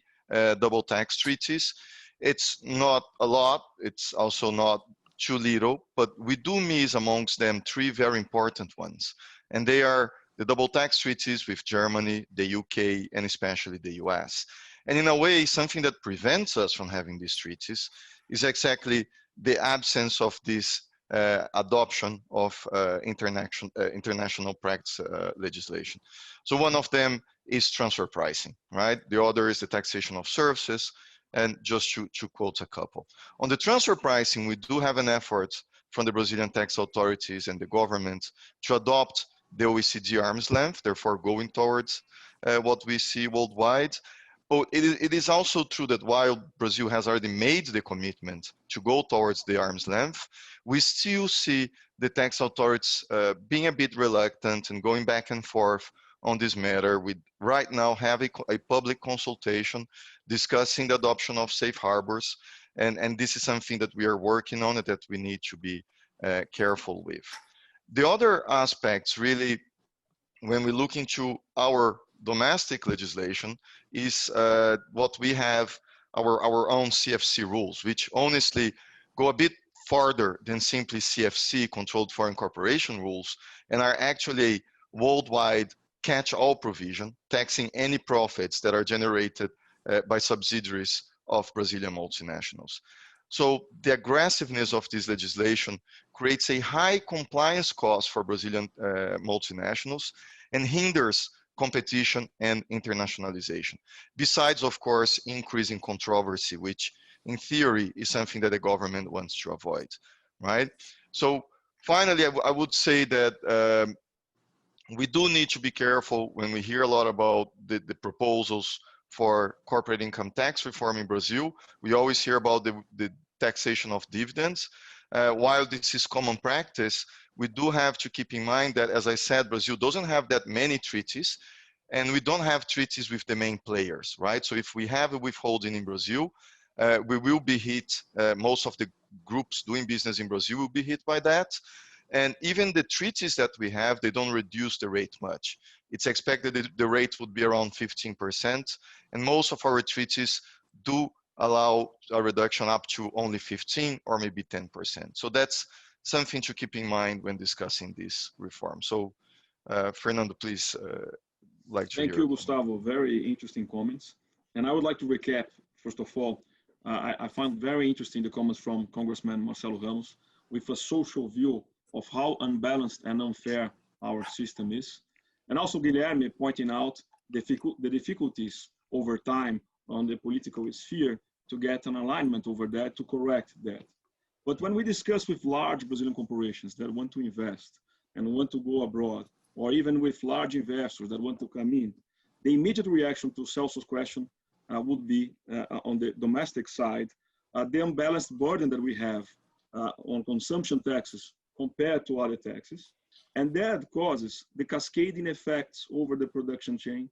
S7: double tax treaties. It's not a lot, it's also not too little, but we do miss amongst them 3 very important ones. And they are the double tax treaties with Germany, the UK, and especially the US. And in a way, something that prevents us from having these treaties is exactly the absence of this adoption of international practice legislation. So one of them is transfer pricing, right? The other is the taxation of services, and just to quote a couple. On the transfer pricing, we do have an effort from the Brazilian tax authorities and the government to adopt the OECD arm's length, therefore going towards what we see worldwide. But it is also true that while Brazil has already made the commitment to go towards the arm's length, we still see the tax authorities being a bit reluctant and going back and forth on this matter. We right now have a public consultation discussing the adoption of safe harbors, and this is something that we are working on and that we need to be careful with. The other aspects really, when we look into our domestic legislation, is what we have, our own CFC rules, which honestly go a bit farther than simply CFC, controlled foreign corporation rules, and are actually a worldwide catch-all provision, taxing any profits that are generated by subsidiaries of Brazilian multinationals. So the aggressiveness of this legislation creates a high compliance cost for Brazilian multinationals and hinders competition and internationalization. Besides, of course, increasing controversy, which in theory is something that the government wants to avoid, right? So finally, I would say that we do need to be careful when we hear a lot about the proposals for corporate income tax reform in Brazil. We always hear about the taxation of dividends. While this is common practice, we do have to keep in mind that, as I said, Brazil doesn't have that many treaties, and we don't have treaties with the main players, right? So if we have a withholding in Brazil, we will be hit, most of the groups doing business in Brazil will be hit by that. And even the treaties that we have, they don't reduce the rate much. It's expected that the rate would be around 15%, and most of our treaties do allow a reduction up to only 15 or maybe 10%. So that's something to keep in mind when discussing this reform. So Fernando, please, like to
S5: Thank
S7: hear.
S5: you, Gustavo. Very interesting comments. And I would like to recap, first of all, I found very interesting the comments from Congressman Marcelo Ramos with a social view of how unbalanced and unfair our system is. And also Guilherme pointing out the difficulties over time on the political sphere to get an alignment over that, to correct that. But when we discuss with large Brazilian corporations that want to invest and want to go abroad, or even with large investors that want to come in, the immediate reaction to Celso's question would be on the domestic side, the unbalanced burden that we have on consumption taxes compared to other taxes. And that causes the cascading effects over the production chain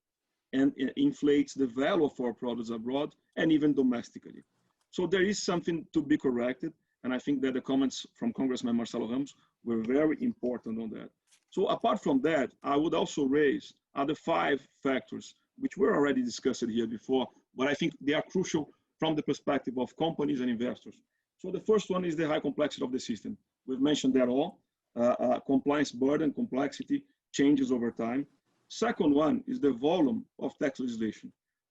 S5: and inflates the value of our products abroad and even domestically. So there is something to be corrected. And I think that the comments from Congressman Marcelo Ramos were very important on that. So apart from that, I would also raise other 5 factors, which were already discussed here before, but I think they are crucial from the perspective of companies and investors. So the first one is the high complexity of the system. We've mentioned that all. Compliance burden, complexity changes over time. Second one is the volume of tax legislation.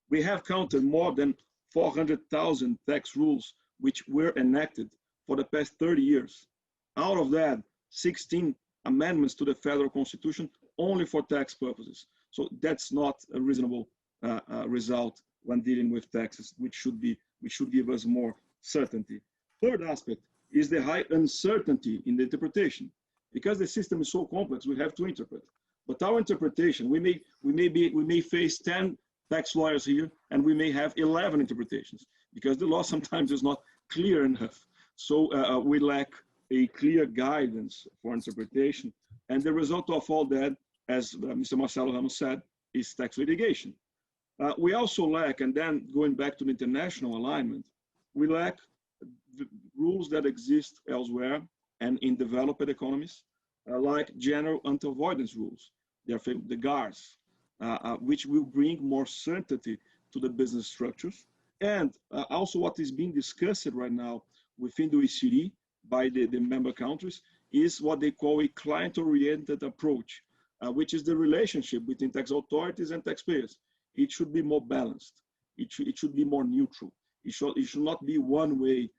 S5: We have counted more than 400,000 tax rules which were enacted for the past 30 years. Out of that, 16 amendments to the federal constitution only for tax purposes. So that's not a reasonable result when dealing with taxes, which should give us more certainty. Third aspect is the high uncertainty in the interpretation. Because the system is so complex, we have to interpret. But our interpretation, we may face 10 tax lawyers here, and we may have 11 interpretations, because the law sometimes is not clear enough. So we lack a clear guidance for interpretation. And the result of all that, as Mr. Marcelo Ramos said, is tax litigation. We also lack, and then going back to the international alignment, we lack the rules that exist elsewhere and in developed economies, like general anti-avoidance rules, the GARs, which will bring more certainty to the business structures. And also what is being discussed right now within the OECD by the member countries is what they call a client-oriented approach, which is the relationship between tax authorities and taxpayers. It should be more balanced. It should be more neutral. It should not be one-way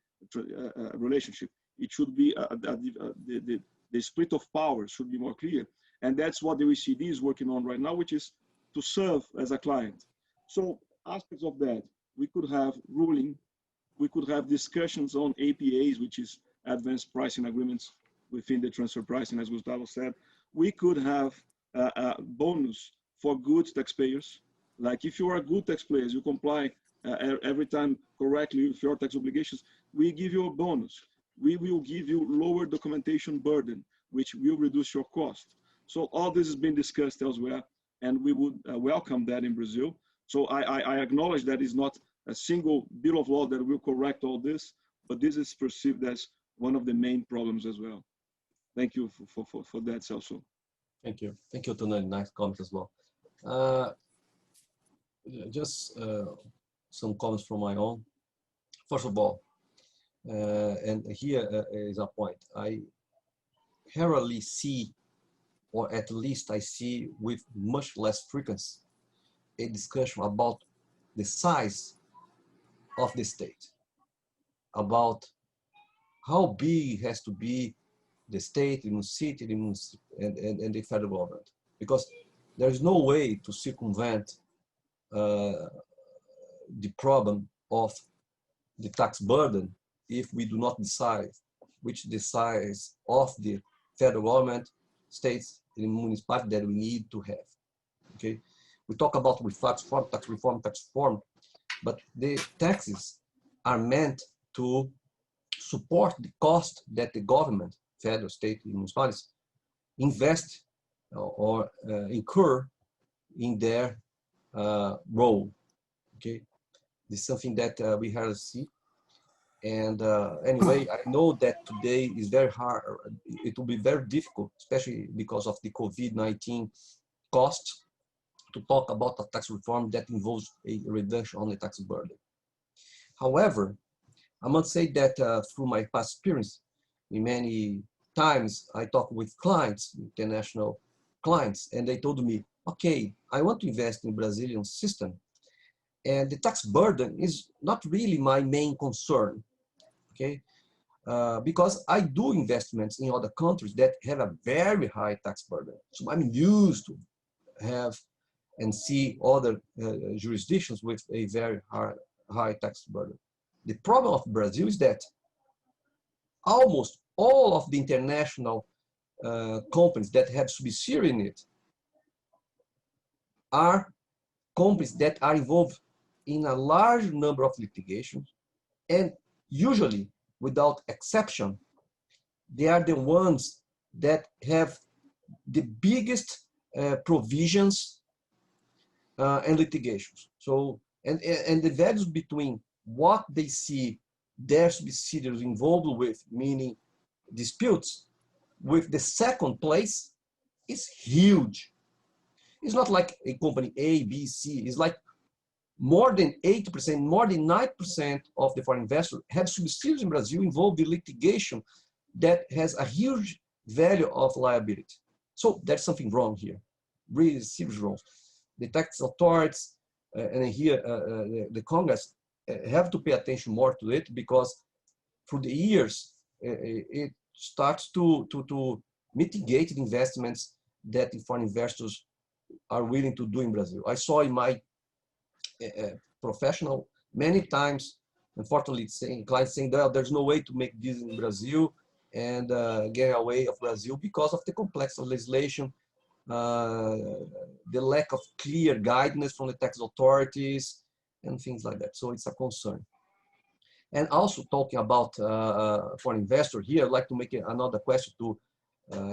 S5: relationship. it should be the split of power should be more clear. And that's what the OECD is working on right now, which is to serve as a client. So aspects of that, we could have ruling, we could have discussions on APAs, which is advanced pricing agreements within the transfer pricing, as Gustavo said. We could have a bonus for good taxpayers. Like if you are a good taxpayer, you comply every time correctly with your tax obligations, we give you a bonus. We will give you lower documentation burden, which will reduce your cost. So all this has been discussed elsewhere, and we would welcome that in Brazil. So I acknowledge that it's not a single bill of law that will correct all this, but this is perceived as one of the main problems as well. Thank you for that, Celso.
S3: Thank you, Tonani. Nice comment as well. Just some comments from my own. First of all, and here is a point. I rarely see, or at least I see with much less frequency, a discussion about the size of the state, about how big it has to be the state, the city, and the federal government. Because there is no way to circumvent the problem of the tax burden if we do not decide which the size of the federal government, states, and municipalities that we need to have. Okay, we talk about tax reform, but the taxes are meant to support the cost that the government, federal, state, and municipalities invest or incur in their role. Okay, this is something that we have to see. And anyway, I know that today is very hard. It will be very difficult, especially because of the COVID-19 costs, to talk about a tax reform that involves a reduction on the tax burden. However, I must say that through my past experience, in many times I talk with clients, international clients, and they told me, okay, I want to invest in Brazilian system, and the tax burden is not really my main concern, okay? Because I do investments in other countries that have a very high tax burden. So I'm used to have and see other jurisdictions with a very high tax burden. The problem of Brazil is that almost all of the international companies that have subsidiary in it are companies that are involved in a large number of litigations, and usually, without exception, they are the ones that have the biggest provisions and litigations. So, and the values between what they see their subsidiaries involved with, meaning disputes, with the second place is huge. It's not like a company A, B, C. It's like more than 80%, more than 90% of the foreign investors have subsidiaries in Brazil involved in litigation that has a huge value of liability. So there's something wrong here, really serious wrong. The tax authorities and here the Congress have to pay attention more to it, because through the years it starts to mitigate the investments that the foreign investors are willing to do in Brazil. I saw in my professional many times, unfortunately, clients saying that there's no way to make this in Brazil and get away of Brazil because of the complex of legislation, the lack of clear guidance from the tax authorities and things like that. So it's a concern. And also talking about foreign investor here, I'd like to make another question to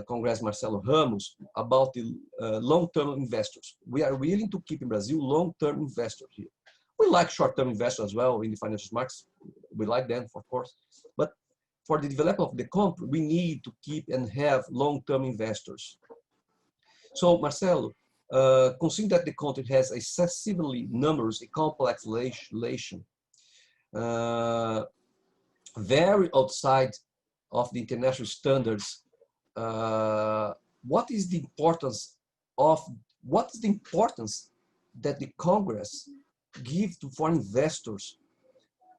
S3: Congressman Marcelo Ramos about the long-term investors. We are willing to keep in Brazil long-term investors here. We like short-term investors as well in the financial markets. We like them, of course. But for the development of the country, we need to keep and have long-term investors. So, Marcelo, considering that the country has excessively numerous and complex legislation, very outside of the international standards, what is the importance that the Congress give to foreign investors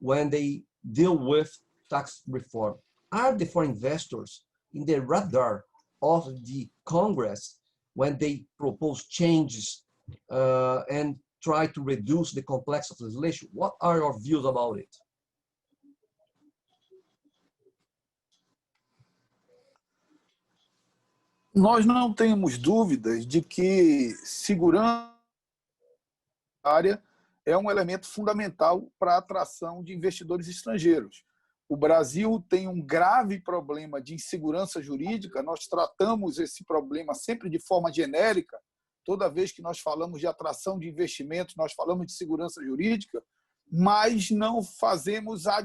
S3: when they deal with tax reform? are the foreign investors in the radar of the Congress when they propose changes and try to reduce the complexity of legislation? What are your views about it?
S4: Nós não temos dúvidas de que segurança área é um elemento fundamental para a atração de investidores estrangeiros. O Brasil tem um grave problema de insegurança jurídica, nós tratamos esse problema sempre de forma genérica. Toda vez que nós falamos de atração de investimentos, nós falamos de segurança jurídica, mas não fazemos a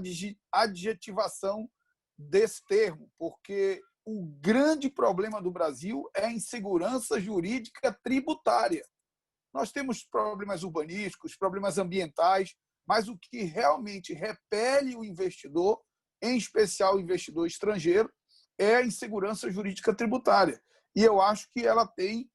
S4: adjetivação desse termo, porque o grande problema do Brasil é a insegurança jurídica tributária. Nós temos problemas urbanísticos, problemas ambientais, mas o que realmente repele o investidor, em especial o investidor estrangeiro, é a insegurança jurídica tributária. E eu acho que ela tem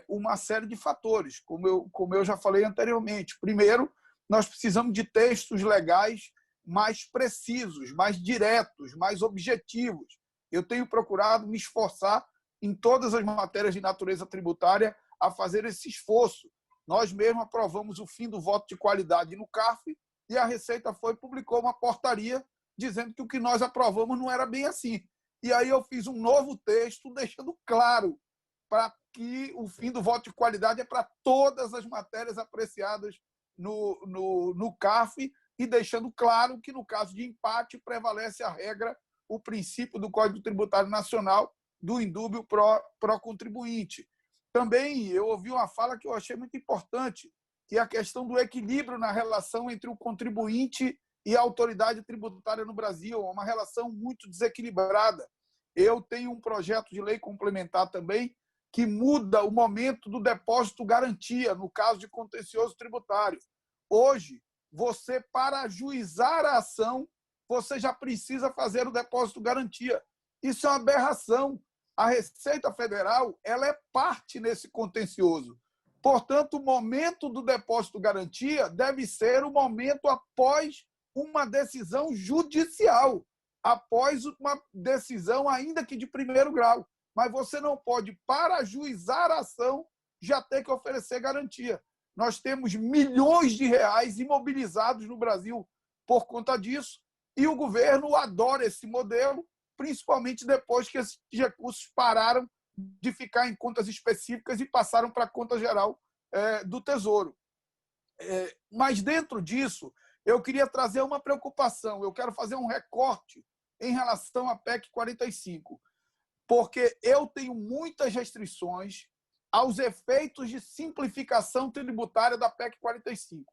S4: uma série de fatores, como eu já falei anteriormente. Primeiro, nós precisamos de textos legais mais precisos, mais diretos, mais objetivos. Eu tenho procurado me esforçar em todas as matérias de natureza tributária a fazer esse esforço. Nós mesmos aprovamos o fim do voto de qualidade no CARF e a Receita publicou uma portaria dizendo que o que nós aprovamos não era bem assim. E aí eu fiz um novo texto deixando claro para que o fim do voto de qualidade é para todas as matérias apreciadas no CARF e deixando claro que, no caso de empate, prevalece a regra, o princípio do Código Tributário Nacional do indúbio pró contribuinte. Também eu ouvi uma fala que eu achei muito importante, que é a questão do equilíbrio na relação entre o contribuinte e a autoridade tributária no Brasil, uma relação muito desequilibrada. Eu tenho um projeto de lei complementar também que muda o momento do depósito garantia, no caso de contencioso tributário. Hoje, você, para ajuizar a ação, você já precisa fazer o depósito garantia. Isso é uma aberração. A Receita Federal ela é parte nesse contencioso. Portanto, o momento do depósito garantia deve ser o momento após uma decisão judicial, após uma decisão, ainda que de primeiro grau. Mas você não pode, para ajuizar a ação, já ter que oferecer garantia. Nós temos milhões de reais imobilizados no Brasil por conta disso, e o governo adora esse modelo, principalmente depois que esses recursos pararam de ficar em contas específicas e passaram para a conta geral do Tesouro. Mas, dentro disso, eu queria trazer uma preocupação. Eu quero fazer um recorte em relação à PEC 45, porque eu tenho muitas restrições aos efeitos de simplificação tributária da PEC 45.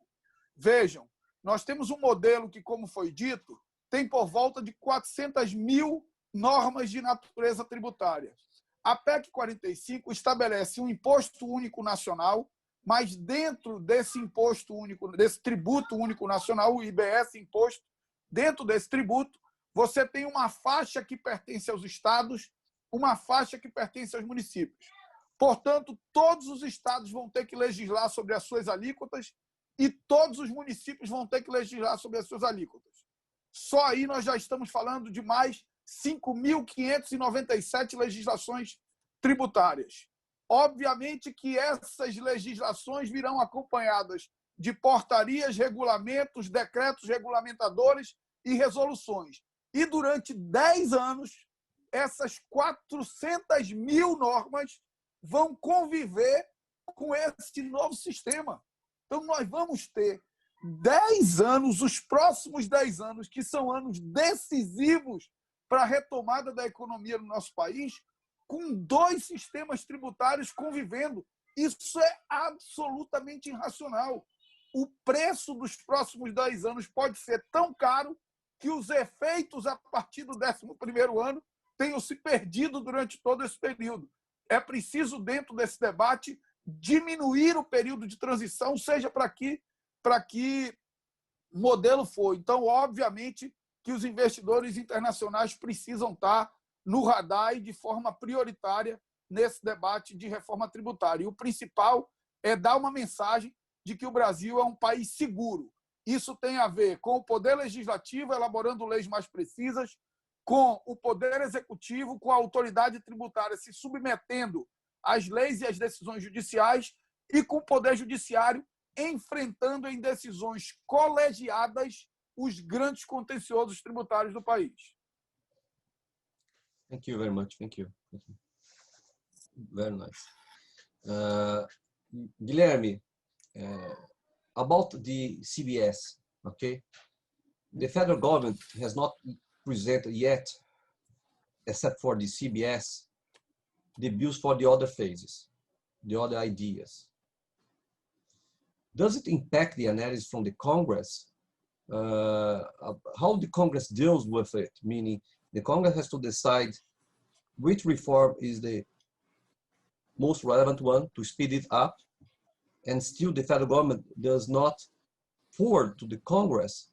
S4: Vejam, nós temos um modelo que, como foi dito, tem por volta de 400 mil normas de natureza tributária. A PEC 45 estabelece um imposto único nacional, mas dentro desse imposto único, desse tributo único nacional, o IBS imposto, dentro desse tributo, você tem uma faixa que pertence aos estados, uma faixa que pertence aos municípios. Portanto, todos os estados vão ter que legislar sobre as suas alíquotas e todos os municípios vão ter que legislar sobre as suas alíquotas. Só aí nós já estamos falando de mais 5.597 legislações tributárias. Obviamente que essas legislações virão acompanhadas de portarias, regulamentos, decretos regulamentadores e resoluções. E durante 10 anos, essas 400 mil normas vão conviver com esse novo sistema. Então, nós vamos ter 10 anos, os próximos 10 anos, que são anos decisivos para a retomada da economia no nosso país, com 2 sistemas tributários convivendo. Isso é absolutamente irracional. O preço dos próximos 10 anos pode ser tão caro que os efeitos a partir do 11º ano tenham se perdido durante todo esse período. É preciso, dentro desse debate, diminuir o período de transição, seja para que modelo for. Então, obviamente, que os investidores internacionais precisam estar no radar e de forma prioritária nesse debate de reforma tributária. E o principal é dar uma mensagem de que o Brasil é um país seguro. Isso tem a ver com o poder legislativo elaborando leis mais precisas, com o Poder Executivo, com a autoridade tributária se submetendo às leis e às decisões judiciais e com o Poder Judiciário enfrentando em decisões colegiadas os grandes contenciosos tributários do país.
S3: Thank you very much. Thank you. Very nice. Guilherme, about the CBS, okay? The federal government has not presented yet, except for the CBS, the bills for the other phases, the other ideas. Does it impact the analysis from the Congress? How the Congress deals with it? Meaning, the Congress has to decide which reform is the most relevant one to speed it up, and still the federal government does not forward to the Congress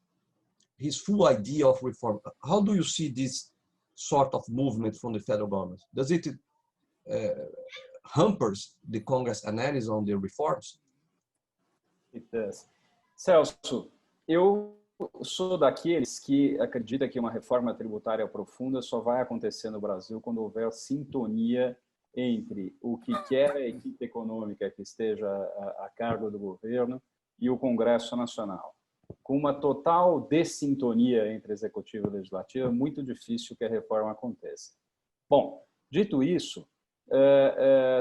S3: his full idea of reform. How do you see this sort of movement from the federal government? Does it hampers the Congress analysis on the reforms?
S6: It does. Celso, eu sou daqueles que acredita que uma reforma tributária profunda só vai acontecer no Brasil quando houver sintonia entre o que quer a equipe econômica que esteja a cargo do governo e o Congresso Nacional. Com uma total dessintonia entre executivo e legislativo, é muito difícil que a reforma aconteça. Bom, dito isso,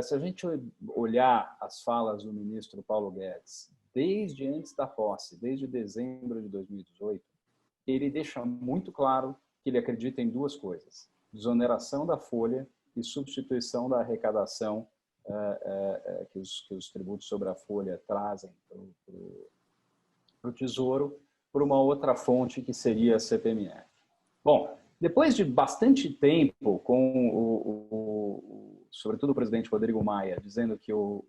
S6: se a gente olhar as falas do ministro Paulo Guedes, desde antes da posse, desde dezembro de 2018, ele deixa muito claro que ele acredita em duas coisas: desoneração da folha e substituição da arrecadação que os tributos sobre a folha trazem para o Tesouro por uma outra fonte que seria a CPMF. Bom, depois de bastante tempo com sobretudo o presidente Rodrigo Maia dizendo que o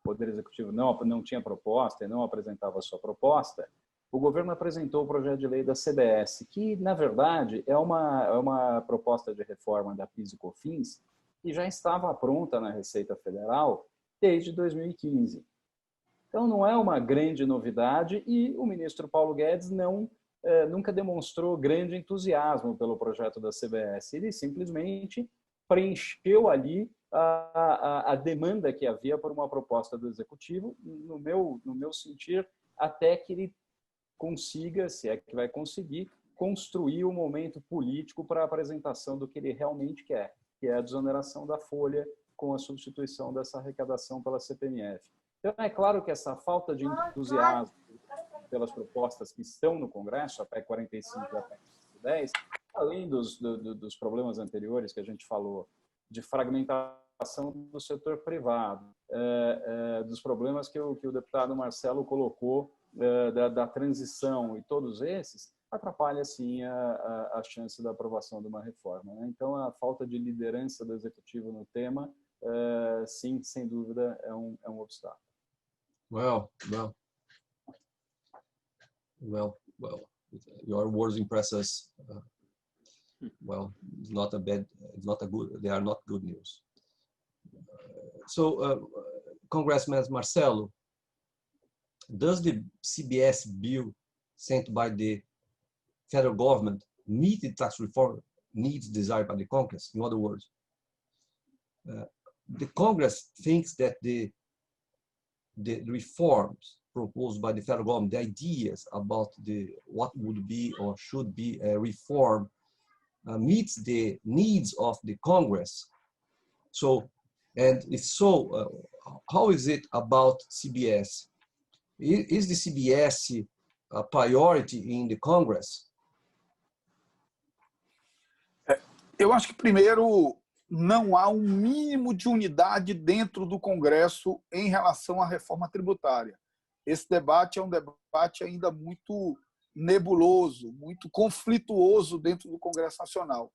S6: Poder Executivo não tinha proposta e não apresentava a sua proposta, o governo apresentou o projeto de lei da CBS, que, na verdade, é uma proposta de reforma da PIS e COFINS que já estava pronta na Receita Federal desde 2015. Então, não é uma grande novidade e o ministro Paulo Guedes nunca demonstrou grande entusiasmo pelo projeto da CBS. Ele simplesmente preencheu ali a demanda que havia por uma proposta do Executivo, no meu sentir, até que ele consiga, se é que vai conseguir, construir um momento político para a apresentação do que ele realmente quer, que é a desoneração da folha com a substituição dessa arrecadação pela CPMF. Então, é claro que essa falta de entusiasmo pelas propostas que estão no Congresso, a PEC 45 e a PEC 10, além dos problemas anteriores que a gente falou, de fragmentação do setor privado, dos problemas que o deputado Marcelo colocou da transição e todos esses, atrapalha, sim, a chance da aprovação de uma reforma, né? Então, a falta de liderança do Executivo no tema, sim, sem dúvida, é um obstáculo.
S3: Well, your words impress us. Well, it's not a good. They are not good news. Congressman Marcelo, does the CBS bill sent by the federal government meet the tax reform needs desired by the Congress? In other words, the Congress thinks that the reforms proposed by the federal government, the ideas about what would be or should be a reform, meets the needs of the Congress. So, and if so, how is it about CBS? Is the CBS a priority in the Congress?
S4: Eu acho que, primeiro, não há um mínimo de unidade dentro do Congresso em relação à reforma tributária. Esse debate é um debate ainda muito nebuloso, muito conflituoso dentro do Congresso Nacional.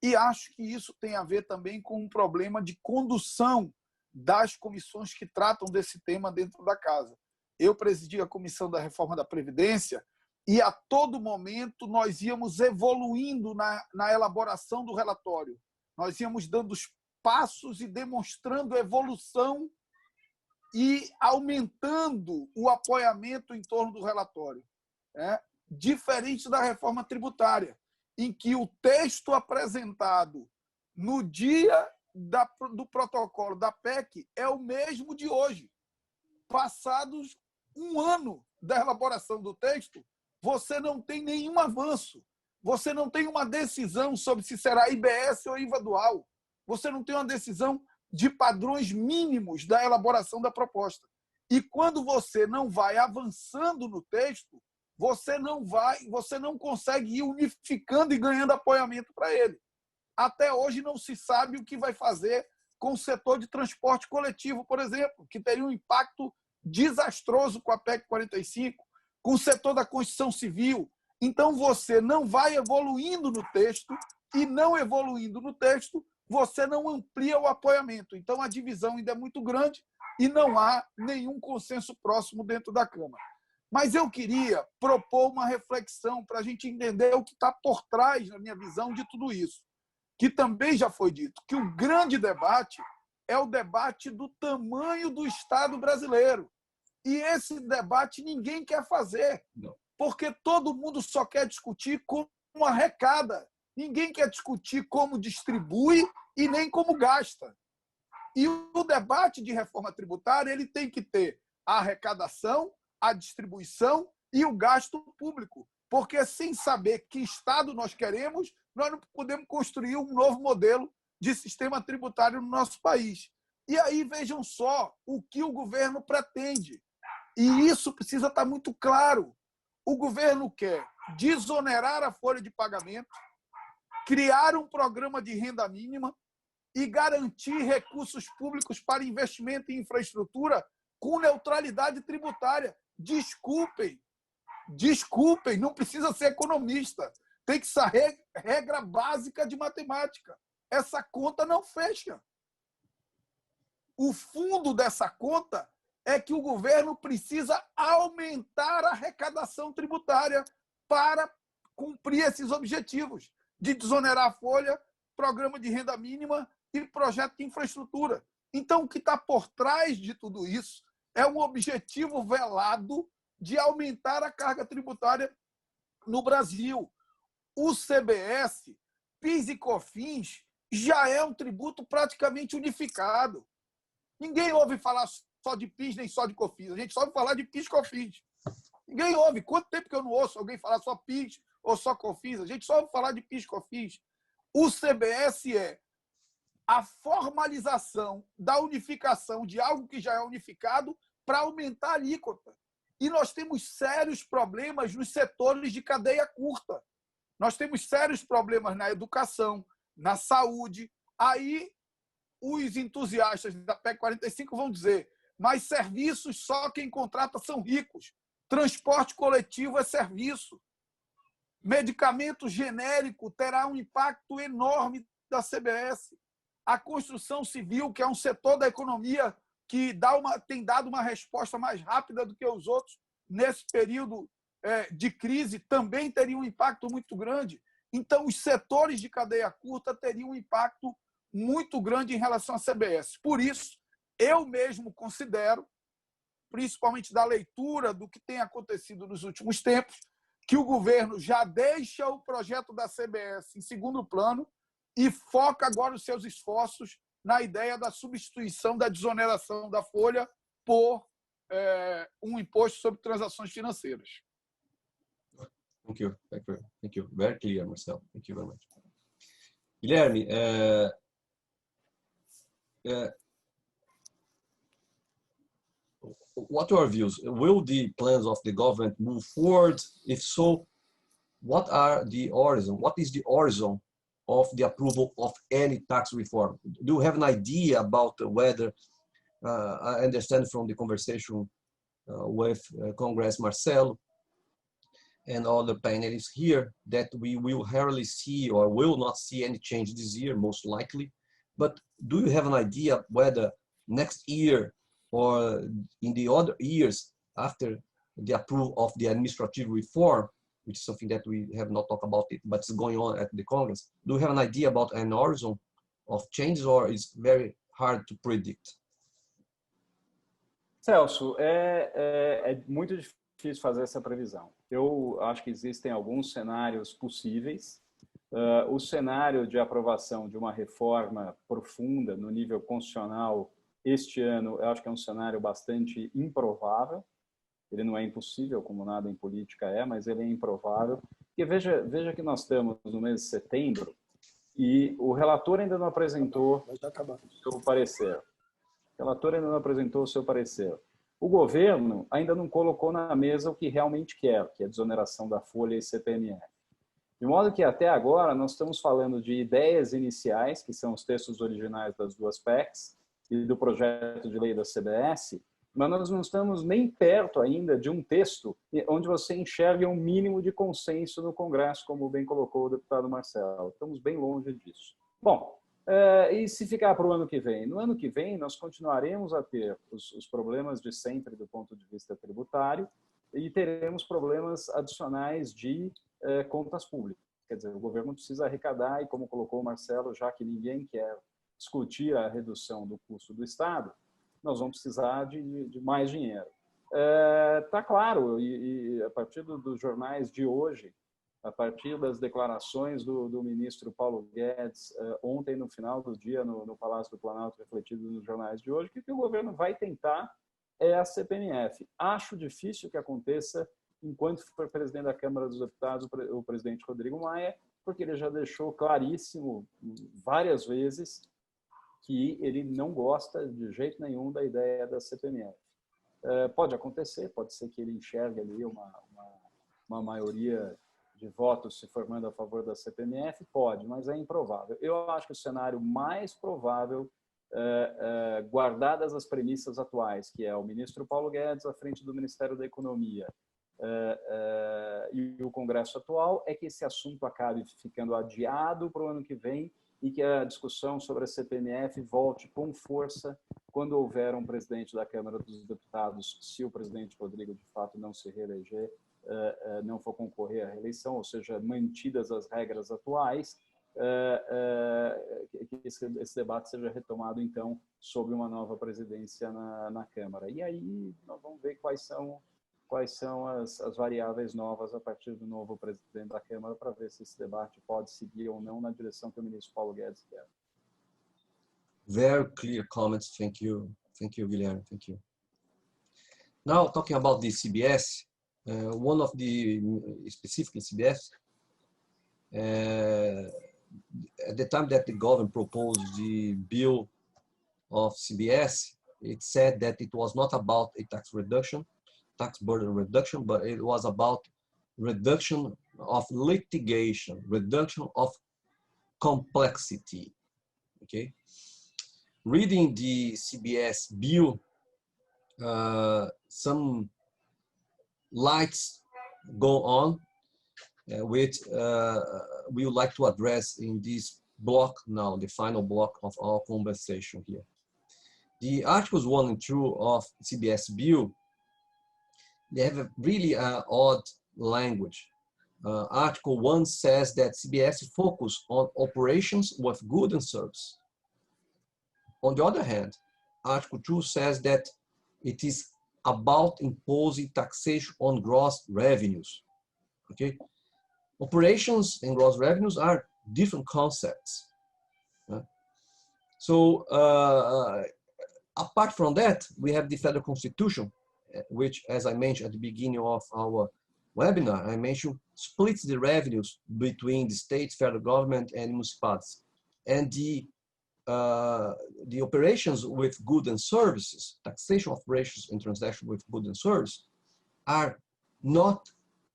S4: E acho que isso tem a ver também com um problema de condução das comissões que tratam desse tema dentro da casa. Eu presidi a Comissão da Reforma da Previdência e, a todo momento, nós íamos evoluindo na elaboração do relatório. Nós íamos dando os passos e demonstrando evolução e aumentando o apoiamento em torno do relatório. Diferente da reforma tributária, em que o texto apresentado no dia do protocolo da PEC é o mesmo de hoje. Passados um ano da elaboração do texto, você não tem nenhum avanço. Você não tem uma decisão sobre se será IBS ou IVA dual. Você não tem uma decisão de padrões mínimos da elaboração da proposta. E quando você não vai avançando no texto, você não consegue ir unificando e ganhando apoiamento para ele. Até hoje não se sabe o que vai fazer com o setor de transporte coletivo, por exemplo, que teria um impacto desastroso com a PEC 45, com o setor da construção civil. Então, você não vai evoluindo no texto e, não evoluindo no texto, você não amplia o apoiamento. Então, a divisão ainda é muito grande e não há nenhum consenso próximo dentro da Câmara. Mas eu queria propor uma reflexão para a gente entender o que está por trás, na minha visão, de tudo isso. Que também já foi dito, que o grande debate é o debate do tamanho do Estado brasileiro. E esse debate ninguém quer fazer, porque todo mundo só quer discutir como arrecada. Ninguém quer discutir como distribui e nem como gasta. E o debate de reforma tributária ele tem que ter a arrecadação, a distribuição e o gasto público. Porque sem saber que Estado nós queremos, nós não podemos construir um novo modelo de sistema tributário no nosso país. E aí vejam só o que o governo pretende. E isso precisa estar muito claro. O governo quer desonerar a folha de pagamento, criar um programa de renda mínima e garantir recursos públicos para investimento em infraestrutura com neutralidade tributária. Desculpem, não precisa ser economista. Tem que ser regra básica de matemática. Essa conta não fecha. O fundo dessa conta é que o governo precisa aumentar a arrecadação tributária para cumprir esses objetivos de desonerar a folha, programa de renda mínima e projeto de infraestrutura. Então, o que está por trás de tudo isso é um objetivo velado de aumentar a carga tributária no Brasil. O CBS, PIS e COFINS, já é um tributo praticamente unificado. Ninguém ouve falar só de PIS nem só de COFINS. A gente só ouve falar de PIS e COFINS. Ninguém ouve. Quanto tempo que eu não ouço alguém falar só PIS ou só COFINS? A gente só ouve falar de PIS e COFINS. O CBS é a formalização da unificação de algo que já é unificado para aumentar a alíquota. E nós temos sérios problemas nos setores de cadeia curta. Nós temos sérios problemas na educação, na saúde. Aí os entusiastas da PEC 45 vão dizer, mas serviços só quem contrata são ricos. Transporte coletivo é serviço. Medicamento genérico terá um impacto enorme da CBS. A construção civil, que é um setor da economia que tem dado uma resposta mais rápida do que os outros nesse período de crise, também teria um impacto muito grande. Então, os setores de cadeia curta teriam um impacto muito grande em relação à CBS. Por isso, eu mesmo considero, principalmente da leitura do que tem acontecido nos últimos tempos, que o governo já deixa o projeto da CBS em segundo plano e foca agora os seus esforços na ideia da substituição da desoneração da folha por um imposto sobre transações financeiras.
S3: Thank you. Very clear, Marcel. Thank you very much. Guilherme, what are your views? Will the plans of the government move forward? If so, what is the horizon of the approval of any tax reform? Do you have an idea about whether, I understand from the conversation with Congress Marcelo and other panelists here, that we will rarely see or will not see any change this year, most likely. But do you have an idea whether next year or in the other years after the approval of the administrative reform, which is something that we have not talked about it, but it's going on at the Congress. Do you have an idea about an horizon of changes, or it's very hard to predict?
S6: Celso, é muito difícil fazer essa previsão. Eu acho que existem alguns cenários possíveis. O cenário de aprovação de uma reforma profunda no nível constitucional este ano, eu acho que é um cenário bastante improvável. Ele não é impossível, como nada em política é, mas ele é improvável. Porque veja que nós estamos no mês de setembro e o relator ainda não apresentou o seu parecer. O relator ainda não apresentou o seu parecer. O governo ainda não colocou na mesa o que realmente quer, que é a desoneração da folha e CPMF. De modo que, até agora, nós estamos falando de ideias iniciais, que são os textos originais das duas PECs e do projeto de lei da CBS, mas nós não estamos nem perto ainda de um texto onde você enxergue um mínimo de consenso no Congresso, como bem colocou o deputado Marcelo. Estamos bem longe disso. Bom, e se ficar para o ano que vem? No ano que vem, nós continuaremos a ter os problemas de sempre do ponto de vista tributário e teremos problemas adicionais de contas públicas. Quer dizer, o governo precisa arrecadar e, como colocou o Marcelo, já que ninguém quer discutir a redução do custo do Estado, nós vamos precisar de mais dinheiro. Está claro, e a partir dos jornais de hoje, a partir das declarações do ministro Paulo Guedes, ontem, no final do dia, no Palácio do Planalto, refletido nos jornais de hoje, que o governo vai tentar é a CPMF. Acho difícil que aconteça enquanto for presidente da Câmara dos Deputados, o presidente Rodrigo Maia, porque ele já deixou claríssimo várias vezes que ele não gosta de jeito nenhum da ideia da CPMF. Pode acontecer, pode ser que ele enxergue ali uma maioria de votos se formando a favor da CPMF, pode, mas é improvável. Eu acho que o cenário mais provável, guardadas as premissas atuais, que é o ministro Paulo Guedes à frente do Ministério da Economia e o Congresso atual, é que esse assunto acabe ficando adiado para o ano que vem e que a discussão sobre a CPMF volte com força quando houver um presidente da Câmara dos Deputados, se o presidente Rodrigo, de fato, não se reeleger, não for concorrer à reeleição, ou seja, mantidas as regras atuais, que esse debate seja retomado, então, sob uma nova presidência na Câmara. E aí nós vamos ver quais são as variáveis novas a partir do novo presidente da Câmara para ver se esse debate pode seguir ou não na direção que o ministro Paulo Guedes quer.
S3: Very clear comments. Thank you, Guilherme. Thank you. Now, talking about the CBS, one of the specifically CBS, at the time that the government proposed the bill of CBS, it said that it was not about a tax burden reduction, but it was about reduction of litigation, reduction of complexity. Okay. Reading the CBS bill, some lights go on, which we would like to address in this block now, the final block of our conversation here. The Articles 1 and 2 of CBS bill, they have a really odd language. Article 1 says that CBS focus on operations with goods and service. On the other hand, Article 2 says that it is about imposing taxation on gross revenues. Okay, operations and gross revenues are different concepts. So apart from that, we have the federal constitution, which, as I mentioned at the beginning of our webinar, I mentioned splits the revenues between the states, federal government, and municipalities. And the operations with goods and services, taxation operations and transaction with goods and services, are not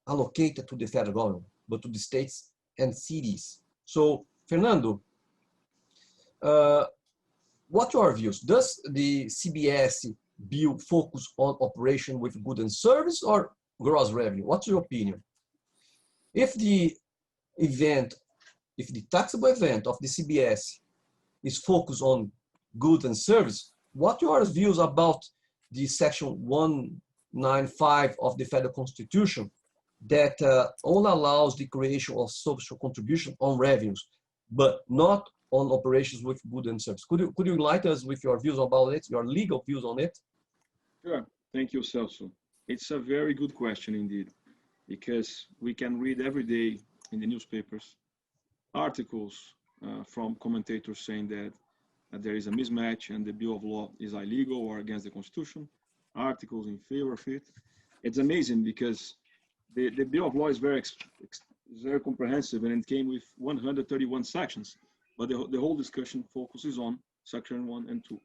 S3: allocated to the federal government, but to the states and cities. So, Fernando, what are your views? Does the CBS bill focus on operation with goods and service or gross revenue? What's your opinion? If the taxable event of the CBS is focused on goods and service, what are your views about the section 195 of the federal constitution that only allows the creation of social contribution on revenues, but not on operations with goods and service? Could you enlighten us with your views about it, your legal views on it?
S5: Sure. Thank you, Celso. It's a very good question indeed, because we can read every day in the newspapers articles from commentators saying that there is a mismatch and the bill of law is illegal or against the Constitution, articles in favor of it. It's amazing because the bill of law is very comprehensive, and it came with 131 sections, but the whole discussion focuses on section 1 and 2.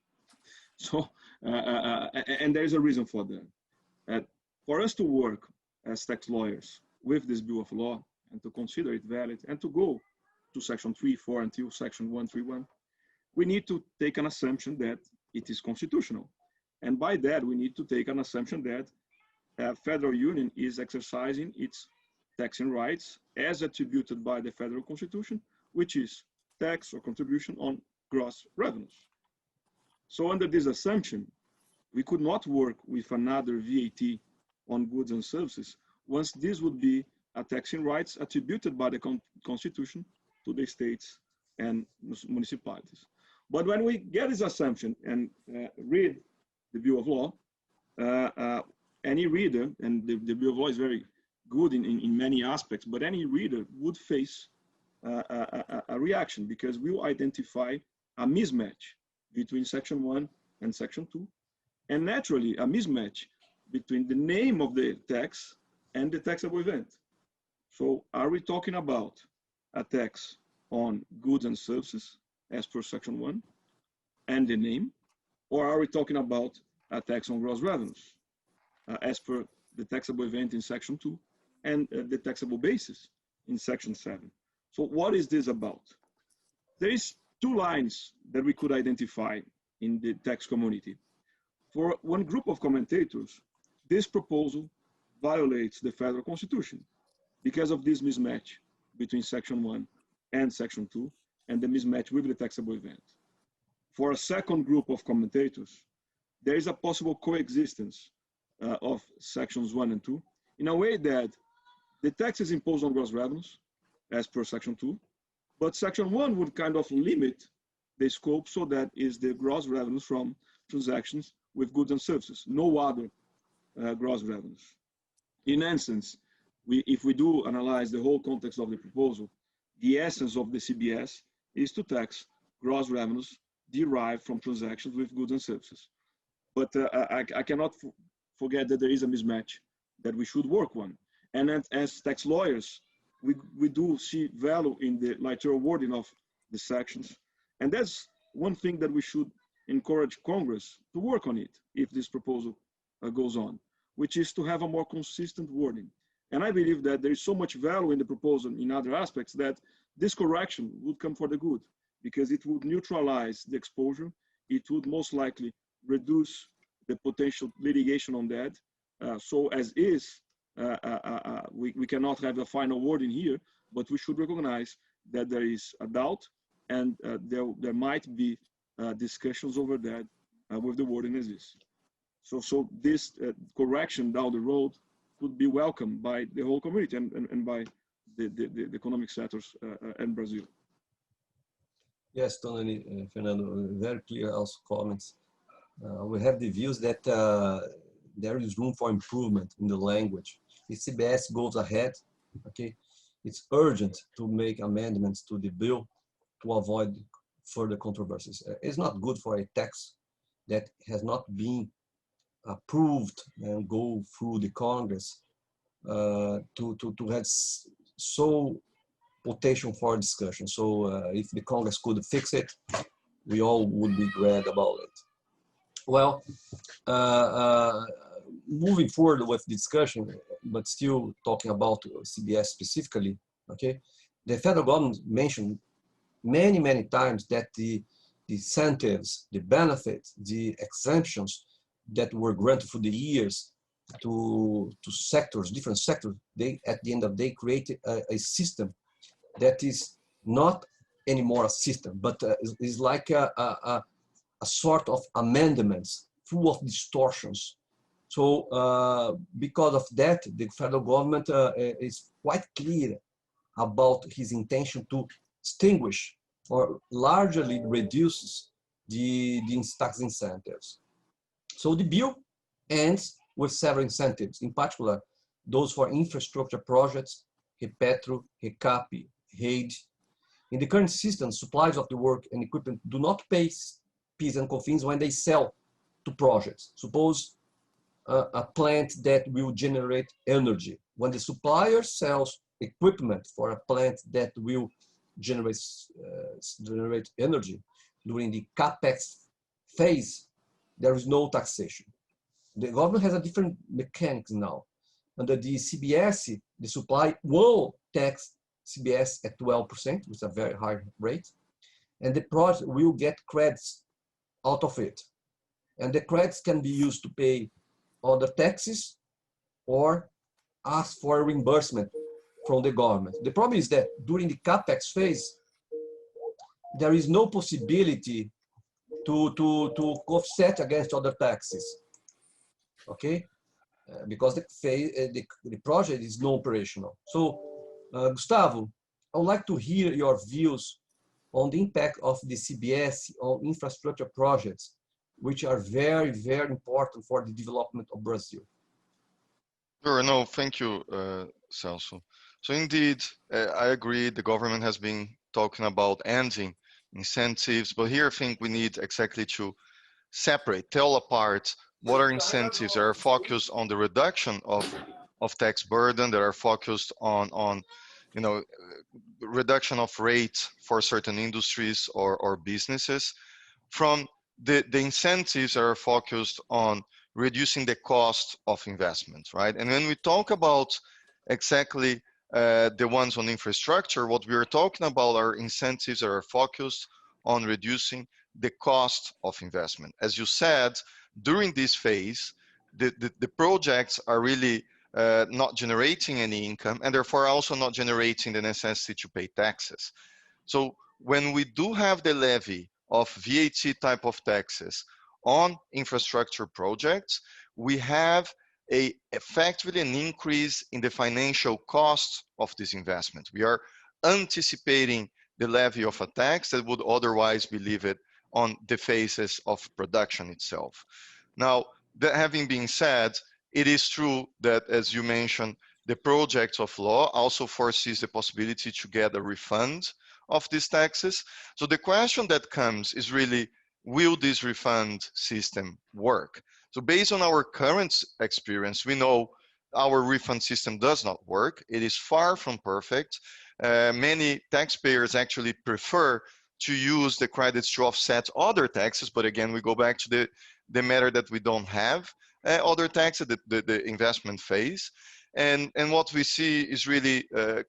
S5: So, and there is a reason for that. For us to work as tax lawyers with this bill of law and to consider it valid and to go to section 3, 4 until section 131, we need to take an assumption that it is constitutional. And by that, we need to take an assumption that federal union is exercising its taxing rights as attributed by the federal constitution, which is tax or contribution on gross revenues. So under this assumption, we could not work with another VAT on goods and services once this would be a taxing rights attributed by the constitution to the states and municipalities. But when we get this assumption and read the bill of law, any reader, and the bill of law is very good in many aspects, but any reader would face a reaction because we will identify a mismatch between section 1 and section 2, and naturally a mismatch between the name of the tax and the taxable event. So are we talking about a tax on goods and services as per section 1 and the name, or are we talking about a tax on gross revenues as per the taxable event in section 2 and the taxable basis in section 7? So what is this about? There is two lines that we could identify in the tax community. For one group of commentators, this proposal violates the federal constitution because of this mismatch between section 1 and section 2 and the mismatch with the taxable event. For a second group of commentators, there is a possible coexistence of sections 1 and 2 in a way that the tax is imposed on gross revenues as per section 2, but section 1 would kind of limit the scope so that is the gross revenues from transactions with goods and services, no other gross revenues. In essence, if we do analyze the whole context of the proposal, the essence of the CBS is to tax gross revenues derived from transactions with goods and services. But I cannot forget that there is a mismatch that we should work on. And as tax lawyers, we do see value in the literal wording of the sections. And that's one thing that we should encourage Congress to work on it if this proposal goes on, which is to have a more consistent wording. And I believe that there is so much value in the proposal in other aspects that this correction would come for the good, because it would neutralize the exposure. It would most likely reduce the potential litigation on that. So as is, we cannot have the final wording here, but we should recognize that there is a doubt and there might be discussions over that with the wording as is. So this correction down the road could be welcomed by the whole community and by the economic sectors in Brazil.
S3: Yes, Tony, Fernando, very clear also comments. We have the views that there is room for improvement in the language. If CBS goes ahead, okay, it's urgent to make amendments to the bill to avoid further controversies. It's not good for a tax that has not been approved and go through the Congress to have so potential for discussion. So if the Congress could fix it, we all would be glad about it. Well, moving forward with discussion, but still talking about CBS specifically, okay, the federal government mentioned many times that the incentives, the benefits, the exemptions that were granted for the years to sectors, different sectors, they at the end of the day created a system that is not anymore a system, but is like a sort of amendments full of distortions. So because of that, the federal government is quite clear about his intention to extinguish or largely reduces the tax incentives. So the bill ends with several incentives, in particular, those for infrastructure projects, Repetro, Recap, REID, In the current system, suppliers of the work and equipment do not pay PIS and COFINS when they sell to projects. Suppose a plant that will generate energy. When the supplier sells equipment for a plant that will generate energy during the CAPEX phase, there is no taxation. The government has a different mechanics now. Under the CBS, the supply will tax CBS at 12%, which is a very high rate, and the project will get credits out of it. And the credits can be used to pay other taxes or ask for reimbursement from the government. The problem is that during the CAPEX phase, there is no possibility to offset against other taxes, okay? Because the project is non-operational. So, Gustavo, I would like to hear your views on the impact of the CBS on infrastructure projects, which are very, very important for the development of Brazil.
S7: Sure, no, thank you, Celso. So indeed, I agree, the government has been talking about ending incentives, but here I think we need exactly to separate, tell apart what are incentives that are focused on the reduction of tax burden, that are focused on you know, reduction of rates for certain industries or businesses, from the incentives that are focused on reducing the cost of investment, right? And when we talk about exactly the ones on infrastructure, what we are talking about are incentives that are focused on reducing the cost of investment. As you said, during this phase, the projects are really not generating any income, and therefore also not generating the necessity to pay taxes. So when we do have the levy of VAT type of taxes on infrastructure projects, we have effectively an increase in the financial cost of this investment. We are anticipating the levy of a tax that would otherwise be levied on the phases of production itself. Now, that having been said, it is true that, as you mentioned, the project of law also foresees the possibility to get a refund of these taxes. So the question that comes is really, will this refund system work? So based on our current experience, we know our refund system does not work. It is far from perfect. Many taxpayers actually prefer to use the credits to offset other taxes, but again, we go back to the matter that we don't have other taxes, the investment phase. And what we see is really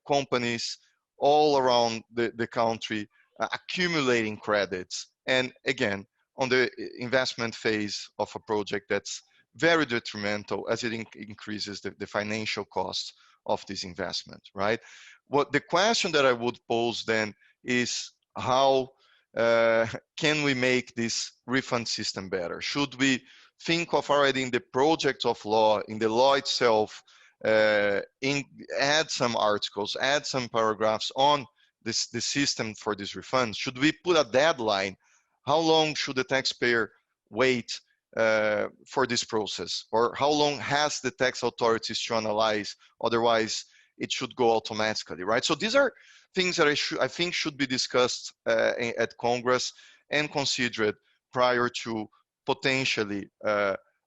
S7: companies all around the country accumulating credits. And again, on the investment phase of a project, that's very detrimental as it increases the financial cost of this investment, right? What the question that I would pose then is, how can we make this refund system better? Should we think of already in the project of law, in the law itself, add some articles, add some paragraphs on the system for this refund? Should we put a deadline? How long should the taxpayer wait for this process? Or how long has the tax authorities to analyze? Otherwise, it should go automatically, right? So these are things that I think should be discussed at Congress and considered prior to potentially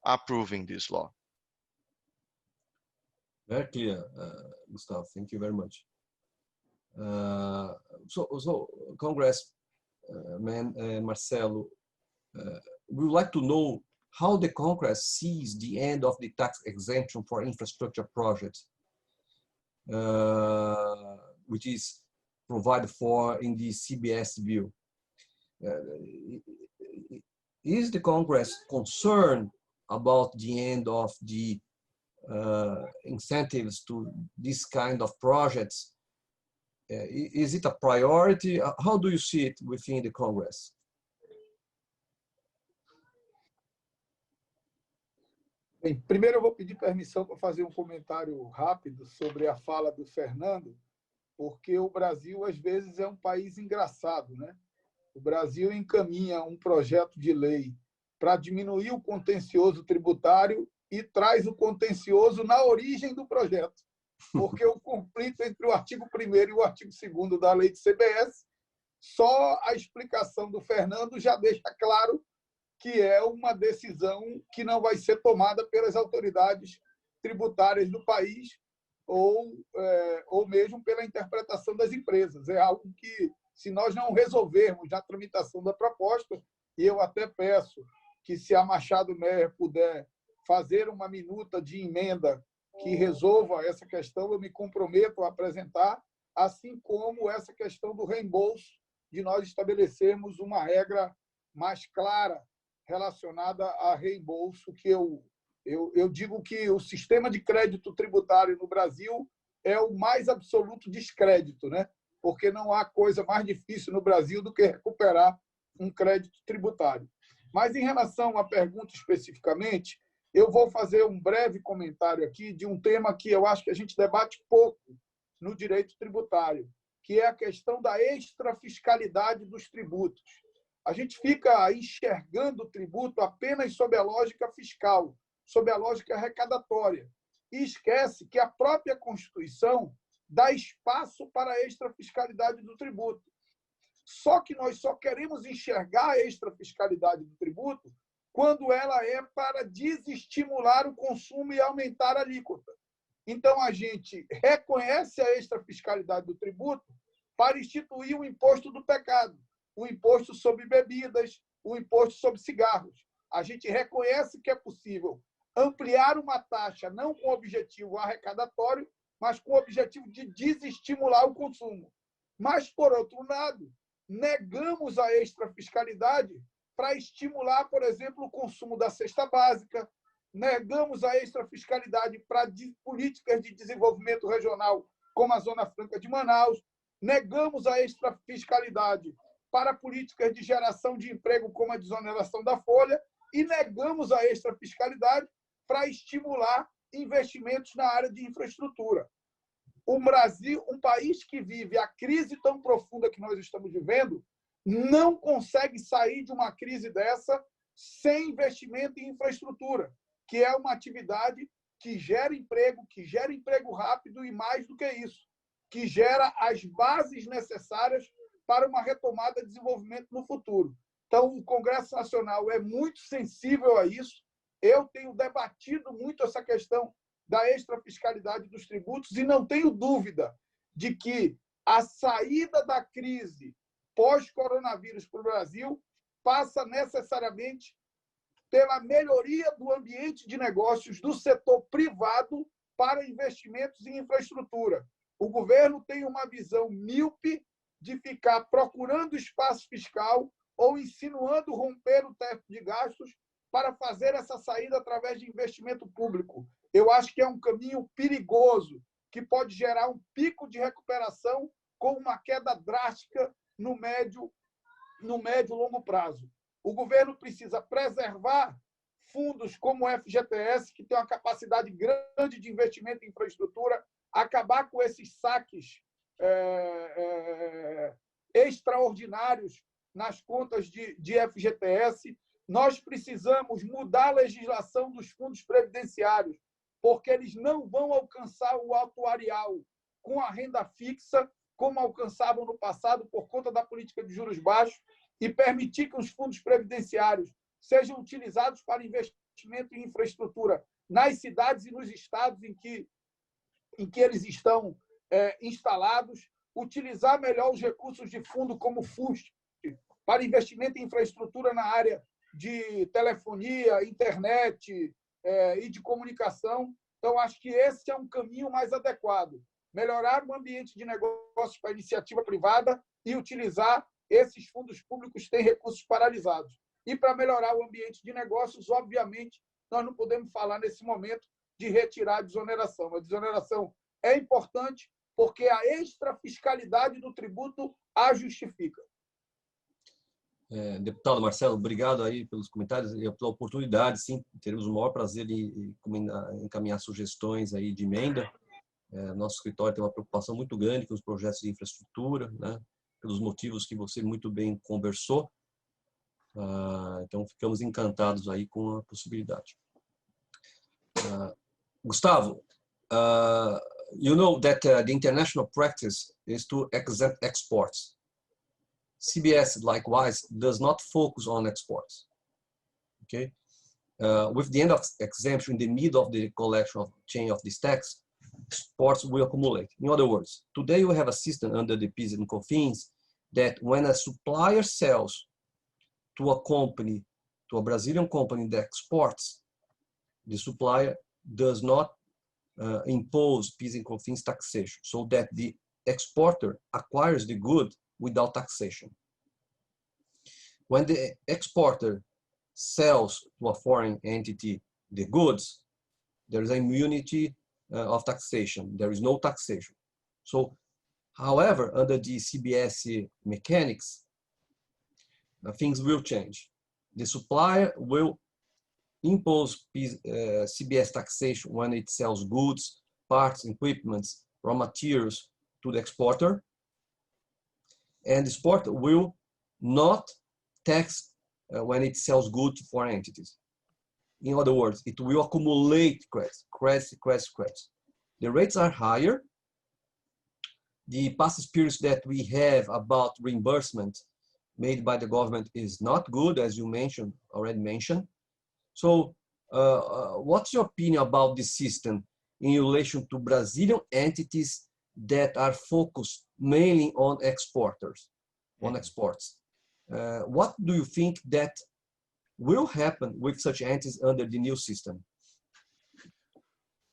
S7: approving this law.
S3: Very clear, Gustavo. Thank you very much. So Congressman Marcelo, we would like to know how the Congress sees the end of the tax exemption for infrastructure projects, which is provided for in the CBS bill. Is the Congress concerned about the end of the incentives to this kind of projects? Is it a priority? How do you see it within the Congress?
S4: Bem, primeiro eu vou pedir permissão para fazer comentário rápido sobre a fala do Fernando, porque o Brasil, às vezes, é um país engraçado, né? O Brasil encaminha um projeto de lei para diminuir o contencioso tributário e traz o contencioso na origem do projeto, porque o conflito entre o artigo 1º e o artigo 2º da lei de CBS Só a explicação do Fernando já deixa claro que é uma decisão que não vai ser tomada pelas autoridades tributárias do país ou mesmo pela interpretação das empresas. É algo que, se nós não resolvermos na tramitação da proposta, e eu até peço que, se a Machado Meyer puder fazer uma minuta de emenda que resolva essa questão, eu me comprometo a apresentar, assim como essa questão do reembolso, de nós estabelecermos uma regra mais clara relacionada a reembolso, que eu digo que o sistema de crédito tributário no Brasil é o mais absoluto descrédito, né? Porque não há coisa mais difícil no Brasil do que recuperar um crédito tributário. Mas, em relação à pergunta especificamente, eu vou fazer um breve comentário aqui de um tema que eu acho que a gente debate pouco no direito tributário, que é a questão da extrafiscalidade dos tributos. A gente fica enxergando o tributo apenas sob a lógica fiscal, sob a lógica arrecadatória, e esquece que a própria Constituição dá espaço para a extrafiscalidade do tributo. Só que nós só queremos enxergar a extrafiscalidade do tributo quando ela é para desestimular o consumo e aumentar a alíquota. Então, a gente reconhece a extrafiscalidade do tributo para instituir o imposto do pecado, o imposto sobre bebidas, o imposto sobre cigarros. A gente reconhece que é possível ampliar uma taxa não com objetivo arrecadatório, mas com o objetivo de desestimular o consumo. Mas, por outro lado, negamos a extrafiscalidade para estimular, por exemplo, o consumo da cesta básica, negamos a extrafiscalidade para políticas de desenvolvimento regional, como a Zona Franca de Manaus, negamos a extrafiscalidade para políticas de geração de emprego, como a desoneração da folha, e negamos a extrafiscalidade para estimular investimentos na área de infraestrutura. O Brasil, um país que vive a crise tão profunda que nós estamos vivendo, não consegue sair de uma crise dessa sem investimento em infraestrutura, que é uma atividade que gera emprego rápido e, mais do que isso, que gera as bases necessárias para uma retomada de desenvolvimento no futuro. Então, o Congresso Nacional é muito sensível a isso. Eu tenho debatido muito essa questão da extrafiscalidade dos tributos e não tenho dúvida de que a saída da crise pós-coronavírus para o Brasil passa necessariamente pela melhoria do ambiente de negócios do setor privado para investimentos em infraestrutura. O governo tem uma visão míope de ficar procurando espaço fiscal ou insinuando romper o teto de gastos para fazer essa saída através de investimento público. Eu acho que é um caminho perigoso, que pode gerar um pico de recuperação com uma queda drástica no médio e longo prazo. O governo precisa preservar fundos como o FGTS, que tem uma capacidade grande de investimento em infraestrutura, acabar com esses saques extraordinários nas contas de FGTS. Nós precisamos mudar a legislação dos fundos previdenciários, porque eles não vão alcançar o atuarial com a renda fixa, como alcançavam no passado por conta da política de juros baixos, e permitir que os fundos previdenciários sejam utilizados para investimento em infraestrutura nas cidades e nos estados em que eles estão instalados, utilizar melhor os recursos de fundo como FUST para investimento em infraestrutura na área de telefonia, internet e de comunicação. Então, acho que esse é um caminho mais adequado. Melhorar o ambiente de negócios para a iniciativa privada e utilizar esses fundos públicos que têm recursos paralisados. E para melhorar o ambiente de negócios, obviamente, nós não podemos falar nesse momento de retirar a desoneração. A desoneração é importante porque a extrafiscalidade do tributo a justifica.
S3: Deputado Marcelo, obrigado aí pelos comentários e pela oportunidade. Sim, teremos o maior prazer em encaminhar sugestões aí de emenda. Nosso escritório tem uma preocupação muito grande com os projetos de infraestrutura, né? Pelos motivos que você muito bem conversou. Então, ficamos encantados aí com a possibilidade. Gustavo, you know that the international practice is to exempt exports. CBS, likewise, does not focus on exports. Okay, with the end of exemption in the middle of the collection of chain of this tax, exports will accumulate. In other words, today we have a system under the PIS and COFINS that when a supplier sells to a company, to a Brazilian company that exports, the supplier does not impose PIS and COFINS taxation, so that the exporter acquires the good without taxation. When the exporter sells to a foreign entity the goods, there is immunity of taxation. There is no taxation. So, however, under the CBS mechanics, things will change. The supplier will impose CBS taxation when it sells goods, parts, equipment, raw materials to the exporter, and the exporter will not tax when it sells goods to foreign entities. In other words, it will accumulate credits. The rates are higher. The past experience that we have about reimbursement made by the government is not good, as you already mentioned. So what's your opinion about this system in relation to Brazilian entities that are focused mainly on exports? What do you think that will happen with such entities under the new system?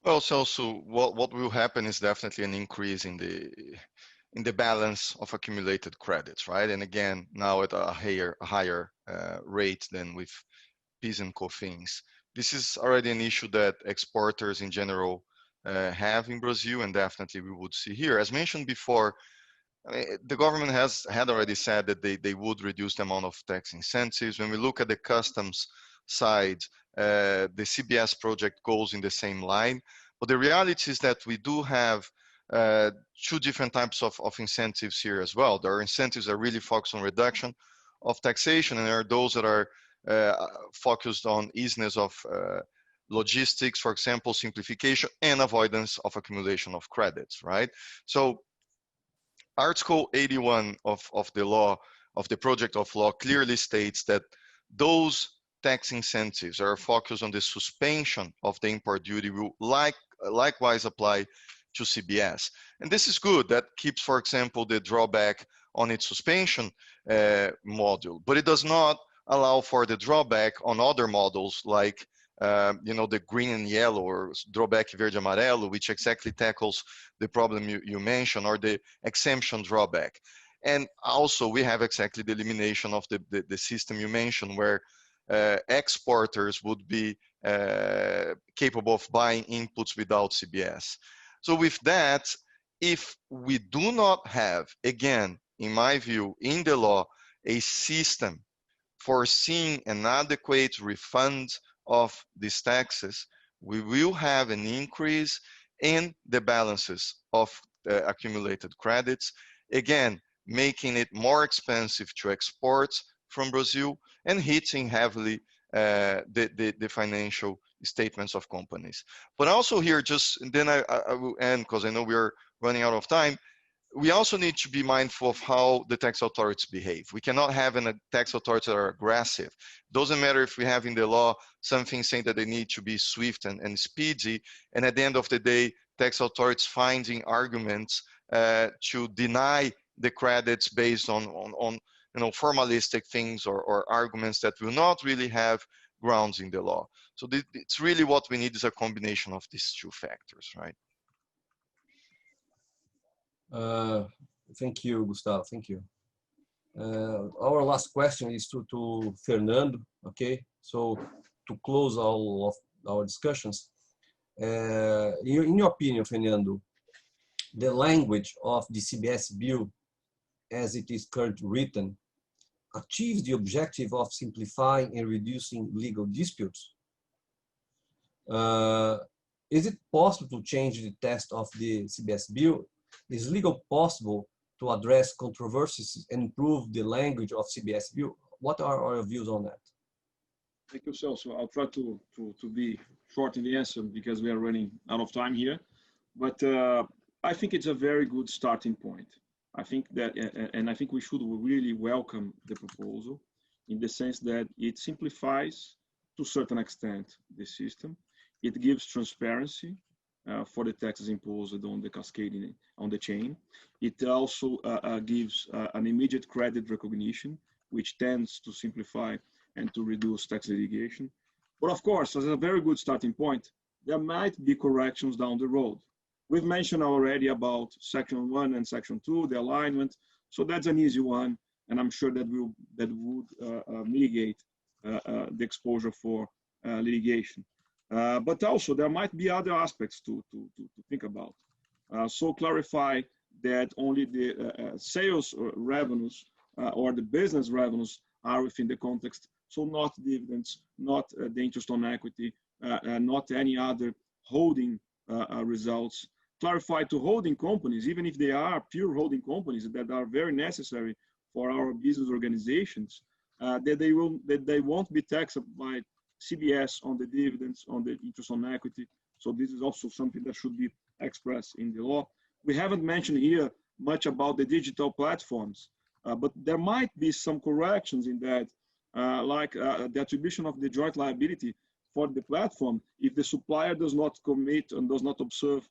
S7: Well, so what will happen is definitely an increase in the balance of accumulated credits, right? And again, now at a higher rate than with PIS and COFINS. This is already an issue that exporters in general have in Brazil, and definitely we would see here. As mentioned before, the government had already said that they would reduce the amount of tax incentives. When we look at the customs side, the CBS project goes in the same line. But the reality is that we do have two different types of incentives here as well. There are incentives that are really focused on reduction of taxation, and there are those that are focused on easiness of logistics, for example, simplification and avoidance of accumulation of credits, right? So Article 81 of the law, of the project of law, clearly states that those tax incentives are focused on the suspension of the import duty will likewise apply to CBS. And this is good. That keeps, for example, the drawback on its suspension module, but it does not allow for the drawback on other models like the green and yellow, or drawback verde amarelo, which exactly tackles the problem you mentioned, or the exemption drawback. And also we have exactly the elimination of the system you mentioned, where exporters would be capable of buying inputs without CBS. So with that, if we do not have, again, in my view, in the law, a system foreseeing an adequate refund of these taxes, we will have an increase in the balances of accumulated credits, again, making it more expensive to export from Brazil and hitting heavily the financial statements of companies. But also here, and then I will end because I know we're running out of time. We also need to be mindful of how the tax authorities behave. We cannot have tax authorities that are aggressive. Doesn't matter if we have in the law something saying that they need to be swift and speedy, and at the end of the day, tax authorities finding arguments to deny the credits based on formalistic things or arguments that will not really have grounds in the law. So it's really what we need is a combination of these two factors, right?
S3: Thank you, Gustavo. Thank you. Our last question is to Fernando. Okay, so to close all of our discussions, in your opinion, Fernando, the language of the CBS bill, as it is currently written, achieves the objective of simplifying and reducing legal disputes? Is it possible to change the text of the CBS bill? Is legal possible to address controversies and improve the language of CBS bill? What are your views on that?
S5: Thank you, Celso. I'll try to be short in the answer because we are running out of time here. But I think it's a very good starting point. I think that, and I think we should really welcome the proposal in the sense that it simplifies to a certain extent the system. It gives transparency for the taxes imposed on the cascading, on the chain. It also gives an immediate credit recognition, which tends to simplify and to reduce tax litigation. But of course, as a very good starting point, there might be corrections down the road. We've mentioned already about Section 1 and Section 2, the alignment. So that's an easy one, and I'm sure that would mitigate the exposure for litigation. But also, there might be other aspects to think about. So clarify that only the sales revenues or the business revenues are within the context. So not dividends, not the interest on equity, not any other holding results. Clarify to holding companies, even if they are pure holding companies that are very necessary for our business organizations, that they won't be taxed by CBS on the dividends, on the interest on equity. So this is also something that should be expressed in the law. We haven't mentioned here much about the digital platforms, but there might be some corrections in that, like the attribution of the joint liability for the platform if the supplier does not commit and does not observe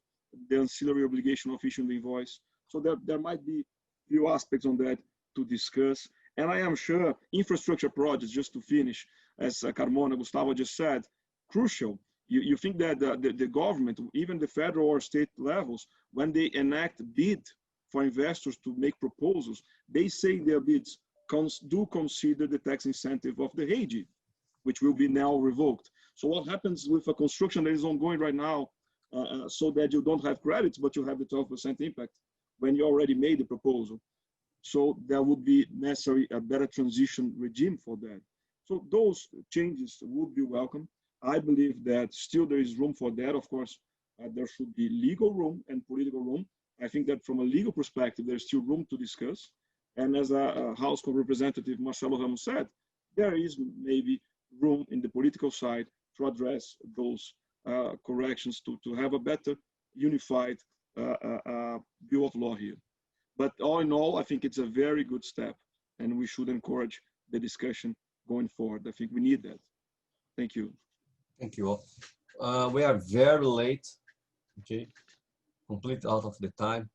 S5: the ancillary obligation of issuing the invoice. So there might be few aspects on that to discuss. And I am sure infrastructure projects, just to finish, as Carmona, Gustavo just said, crucial. You think that the government, even the federal or state levels, when they enact bid for investors to make proposals, they say their bids do consider the tax incentive of the REIDI, which will be now revoked. So what happens with a construction that is ongoing right now, so that you don't have credits, but you have the 12% impact when you already made the proposal? So there would be necessary a better transition regime for that. So those changes would be welcome. I believe that still there is room for that. Of course, there should be legal room and political room. I think that from a legal perspective, there's still room to discuss. And as a House Representative Marcelo Ramos said, there is maybe room in the political side to address those corrections to have a better unified bill of law here. But all in all, I think it's a very good step, and we should encourage the discussion going forward. I think we need that. Thank you.
S3: Thank you all. We are very late, okay? Complete out of the time.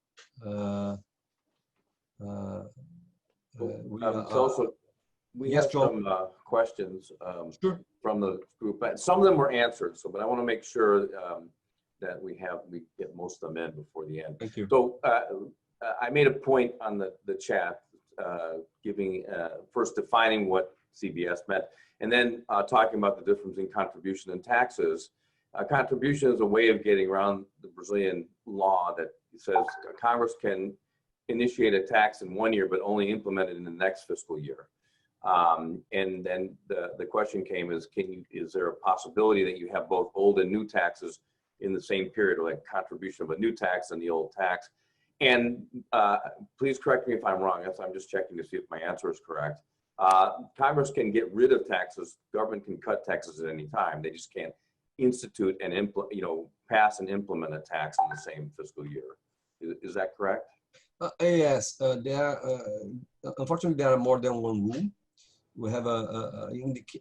S1: We
S3: yes,
S1: have some questions
S3: sure.
S1: from the group. Some of them were answered, but I want to make sure that we get most of them in before the end.
S3: Thank you.
S1: So I made a point on the chat, giving first defining what CBS meant, and then talking about the difference in contribution and taxes. Contribution is a way of getting around the Brazilian law that says Congress can initiate a tax in 1 year, but only implement it in the next fiscal year. And then the question came is there a possibility that you have both old and new taxes in the same period, or like contribution of a new tax and the old tax? And please correct me if I'm wrong. I'm just checking to see if my answer is correct. Congress can get rid of taxes. Government can cut taxes at any time. They just can't institute and pass and implement a tax in the same fiscal year. Is that correct?
S3: Yes. Unfortunately, there are more than one rule. We have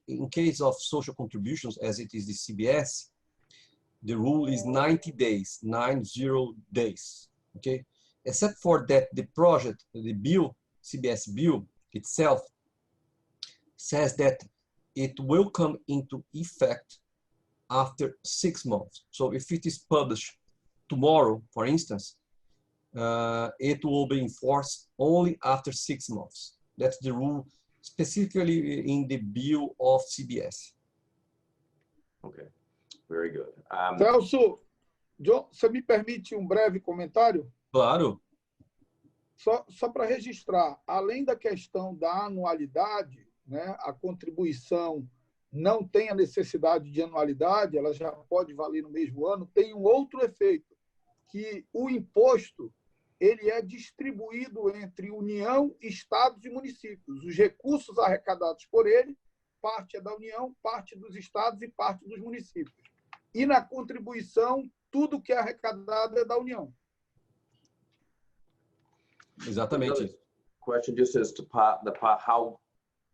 S3: in case of social contributions, as it is the CBS, the rule is 90 days, 90 days. Okay. Except for that, the project, the bill, CBS bill itself, says that it will come into effect after 6 months. So if it is published tomorrow, for instance, it will be enforced only after 6 months. That's the rule specifically in the bill of CBS.
S1: Okay, very good.
S4: Celso, John, você me permite breve comentário?
S3: Claro.
S4: Só para registrar, além da questão da anualidade, né, a contribuição não tem a necessidade de anualidade, ela já pode valer no mesmo ano, tem um outro efeito, que o imposto ele é distribuído entre União, Estados e municípios. Os recursos arrecadados por ele, parte é da União, parte dos Estados e parte dos municípios. E na contribuição, tudo que é arrecadado é da União.
S3: Exatamente.
S1: Another question just as to how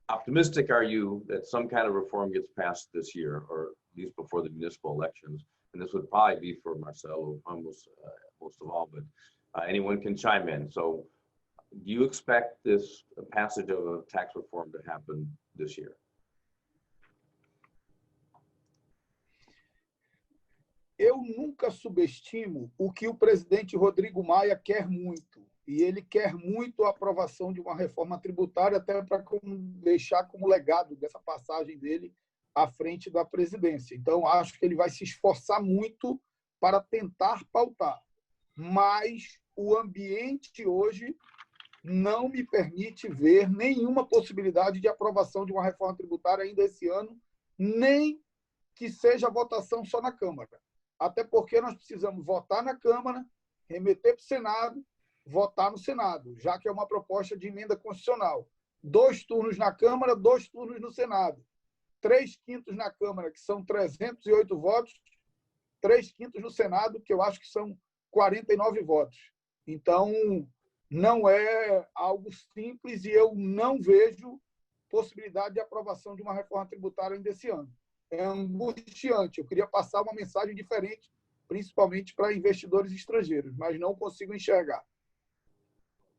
S1: optimistic are you that some kind of reform gets passed this year, or at least before the municipal elections? And this would probably be for Marcelo almost most of all, but anyone can chime in. So do you expect this passage of a tax reform to happen this year?
S4: Eu nunca subestimo o que o presidente Rodrigo Maia quer muito. E ele quer muito a aprovação de uma reforma tributária, até para deixar como legado dessa passagem dele à frente da presidência. Então, acho que ele vai se esforçar muito para tentar pautar. Mas o ambiente hoje não me permite ver nenhuma possibilidade de aprovação de uma reforma tributária ainda esse ano, nem que seja votação só na Câmara. Até porque nós precisamos votar na Câmara, remeter para o Senado, votar no Senado, já que é uma proposta de emenda constitucional. 2 turnos na Câmara, 2 turnos no Senado. 3/5 na Câmara, que são 308 votos, 3/5 no Senado, que eu acho que são 49 votos. Então, não é algo simples e eu não vejo possibilidade de aprovação de uma reforma tributária ainda esse ano. É angustiante. Eu queria passar uma mensagem diferente, principalmente para investidores estrangeiros, mas não consigo enxergar.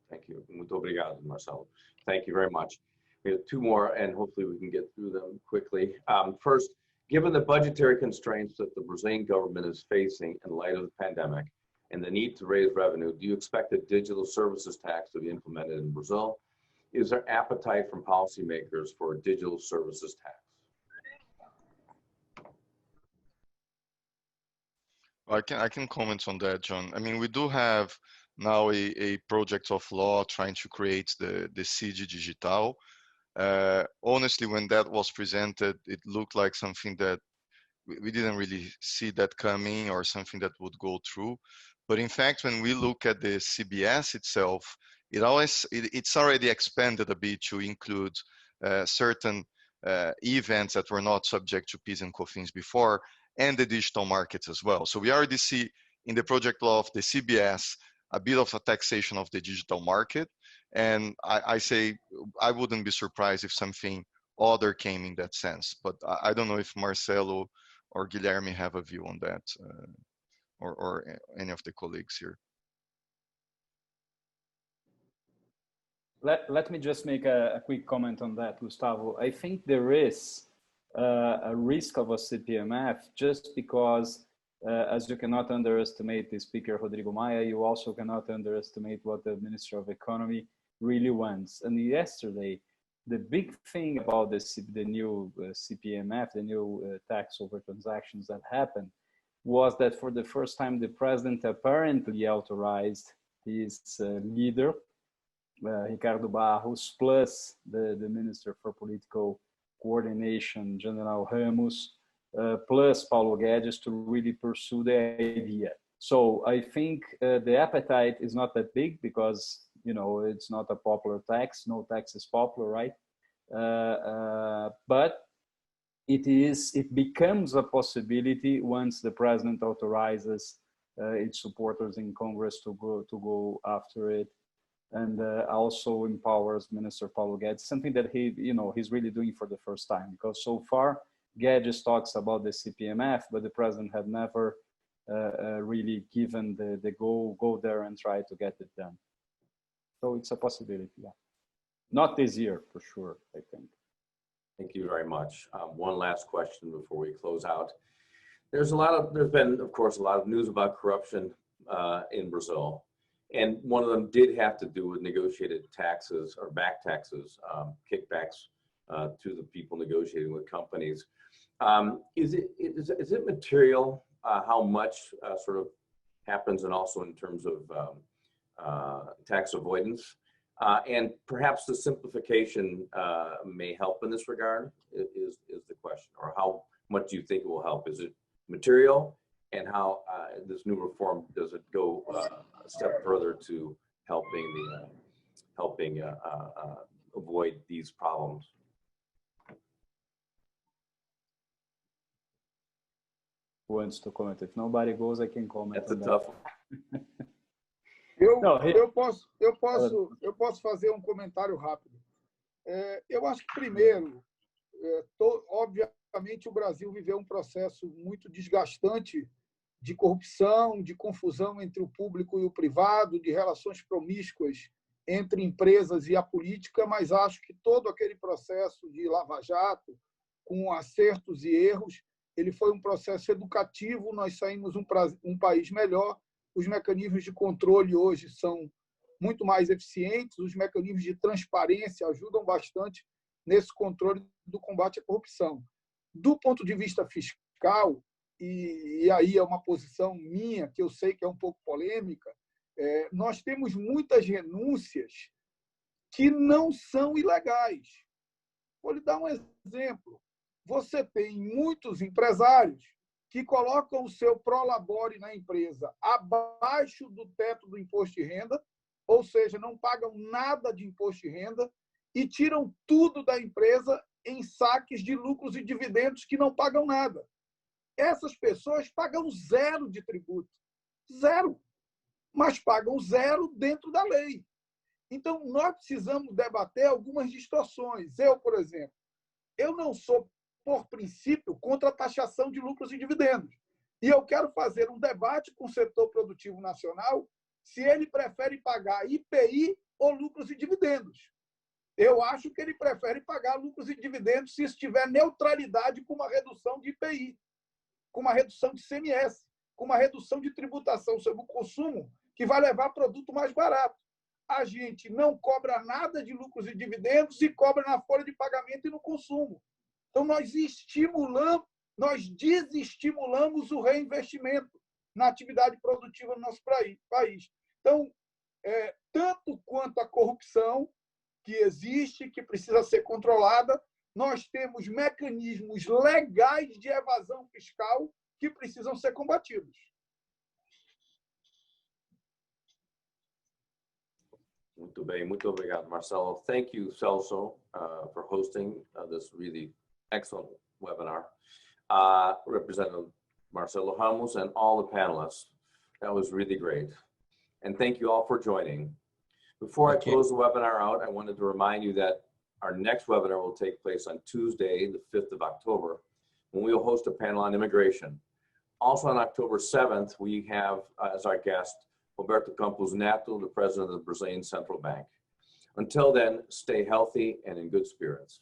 S1: Thank you. Muito obrigado, Marcelo. Thank you very much. We have 2 more, and hopefully we can get through them quickly. First, given the budgetary constraints that the Brazilian government is facing in light of the pandemic and the need to raise revenue, do you expect a digital services tax to be implemented in Brazil? Is there appetite from policymakers for a digital services tax?
S7: I can comment on that, John. I mean, we do have now a project of law trying to create the CID Digital. Honestly, when that was presented, it looked like something that we didn't really see that coming, or something that would go through. But in fact, when we look at the CBS itself, it's already expanded a bit to include certain events that were not subject to PIS and COFINS before, and the digital markets as well. So we already see in the project law of the CBS a bit of a taxation of the digital market. And I say I wouldn't be surprised if something other came in that sense. But I don't know if Marcelo or Guilherme have a view on that, or any of the colleagues here.
S6: Let me just make a quick comment on that, Gustavo. I think there is a risk of a CPMF just because, as you cannot underestimate the speaker, Rodrigo Maia, you also cannot underestimate what the Minister of Economy really wants. And yesterday, the big thing about the new CPMF, the new tax over transactions that happened, was that for the first time, the president apparently authorized his leader, Ricardo Barros, plus the Minister for Political Coordination, General Ramos, plus Paulo Guedes, to really pursue the idea. So I think the appetite is not that big because, you know, it's not a popular tax. No tax is popular, right? But it becomes a possibility once the president authorizes its supporters in Congress to go after it, and also empowers Minister Paulo Guedes, something that he's really doing for the first time, because so far Guedes talks about the CPMF, but the president had never really given the go there and try to get it done. So it's a possibility, yeah. Not this year, for sure, I think.
S1: Thank you very much. One last question before we close out. There's been, of course, a lot of news about corruption in Brazil. And one of them did have to do with negotiated taxes or back taxes, kickbacks to the people negotiating with companies. Is it material how much sort of happens, and also in terms of tax avoidance? And perhaps the simplification may help in this regard, is the question, or how much do you think it will help? Is it material? And how this new reform, does it go a step further to helping avoid these problems?
S6: Who wants to comment? If nobody goes, I can comment.
S1: That's a tough one.
S4: Eu posso fazer um comentário rápido. Eu acho que, primeiro, obviamente, o Brasil viveu um processo muito desgastante de corrupção, de confusão entre o público e o privado, de relações promíscuas entre empresas e a política, mas acho que todo aquele processo de lava-jato, com acertos e erros, ele foi um processo educativo, nós saímos um país melhor, os mecanismos de controle hoje são muito mais eficientes, os mecanismos de transparência ajudam bastante nesse controle do combate à corrupção. Do ponto de vista fiscal, e aí é uma posição minha, que eu sei que é um pouco polêmica, nós temos muitas renúncias que não são ilegais. Vou lhe dar um exemplo. Você tem muitos empresários que colocam o seu prolabore na empresa abaixo do teto do imposto de renda, ou seja, não pagam nada de imposto de renda e tiram tudo da empresa em saques de lucros e dividendos que não pagam nada. Essas pessoas pagam zero de tributo. Zero. Mas pagam zero dentro da lei. Então, nós precisamos debater algumas distorções. Eu, por exemplo, eu não sou, por princípio, contra a taxação de lucros e dividendos. E eu quero fazer um debate com o setor produtivo nacional se ele prefere pagar IPI ou lucros e dividendos. Eu acho que ele prefere pagar lucros e dividendos se estiver neutralidade com uma redução de IPI, com uma redução de CMS, com uma redução de tributação sobre o consumo, que vai levar produto mais barato. A gente não cobra nada de lucros e dividendos e cobra na folha de pagamento e no consumo. Então, nós desestimulamos o reinvestimento na atividade produtiva do nosso país. Então, tanto quanto a corrupção que existe, que precisa ser controlada, nós temos mecanismos legais de evasão fiscal que precisam ser combatidos.
S1: Muito bem, muito obrigado, Marcelo. Thank you, Celso, for hosting this really excellent webinar. Representative Marcelo Ramos and all the panelists. That was really great. And thank you all for joining. Before I close the webinar out, I wanted to remind you that our next webinar will take place on Tuesday, the 5th of October, when we will host a panel on immigration. Also on October 7th, we have as our guest, Roberto Campos Neto, the president of the Brazilian Central Bank. Until then, stay healthy and in good spirits.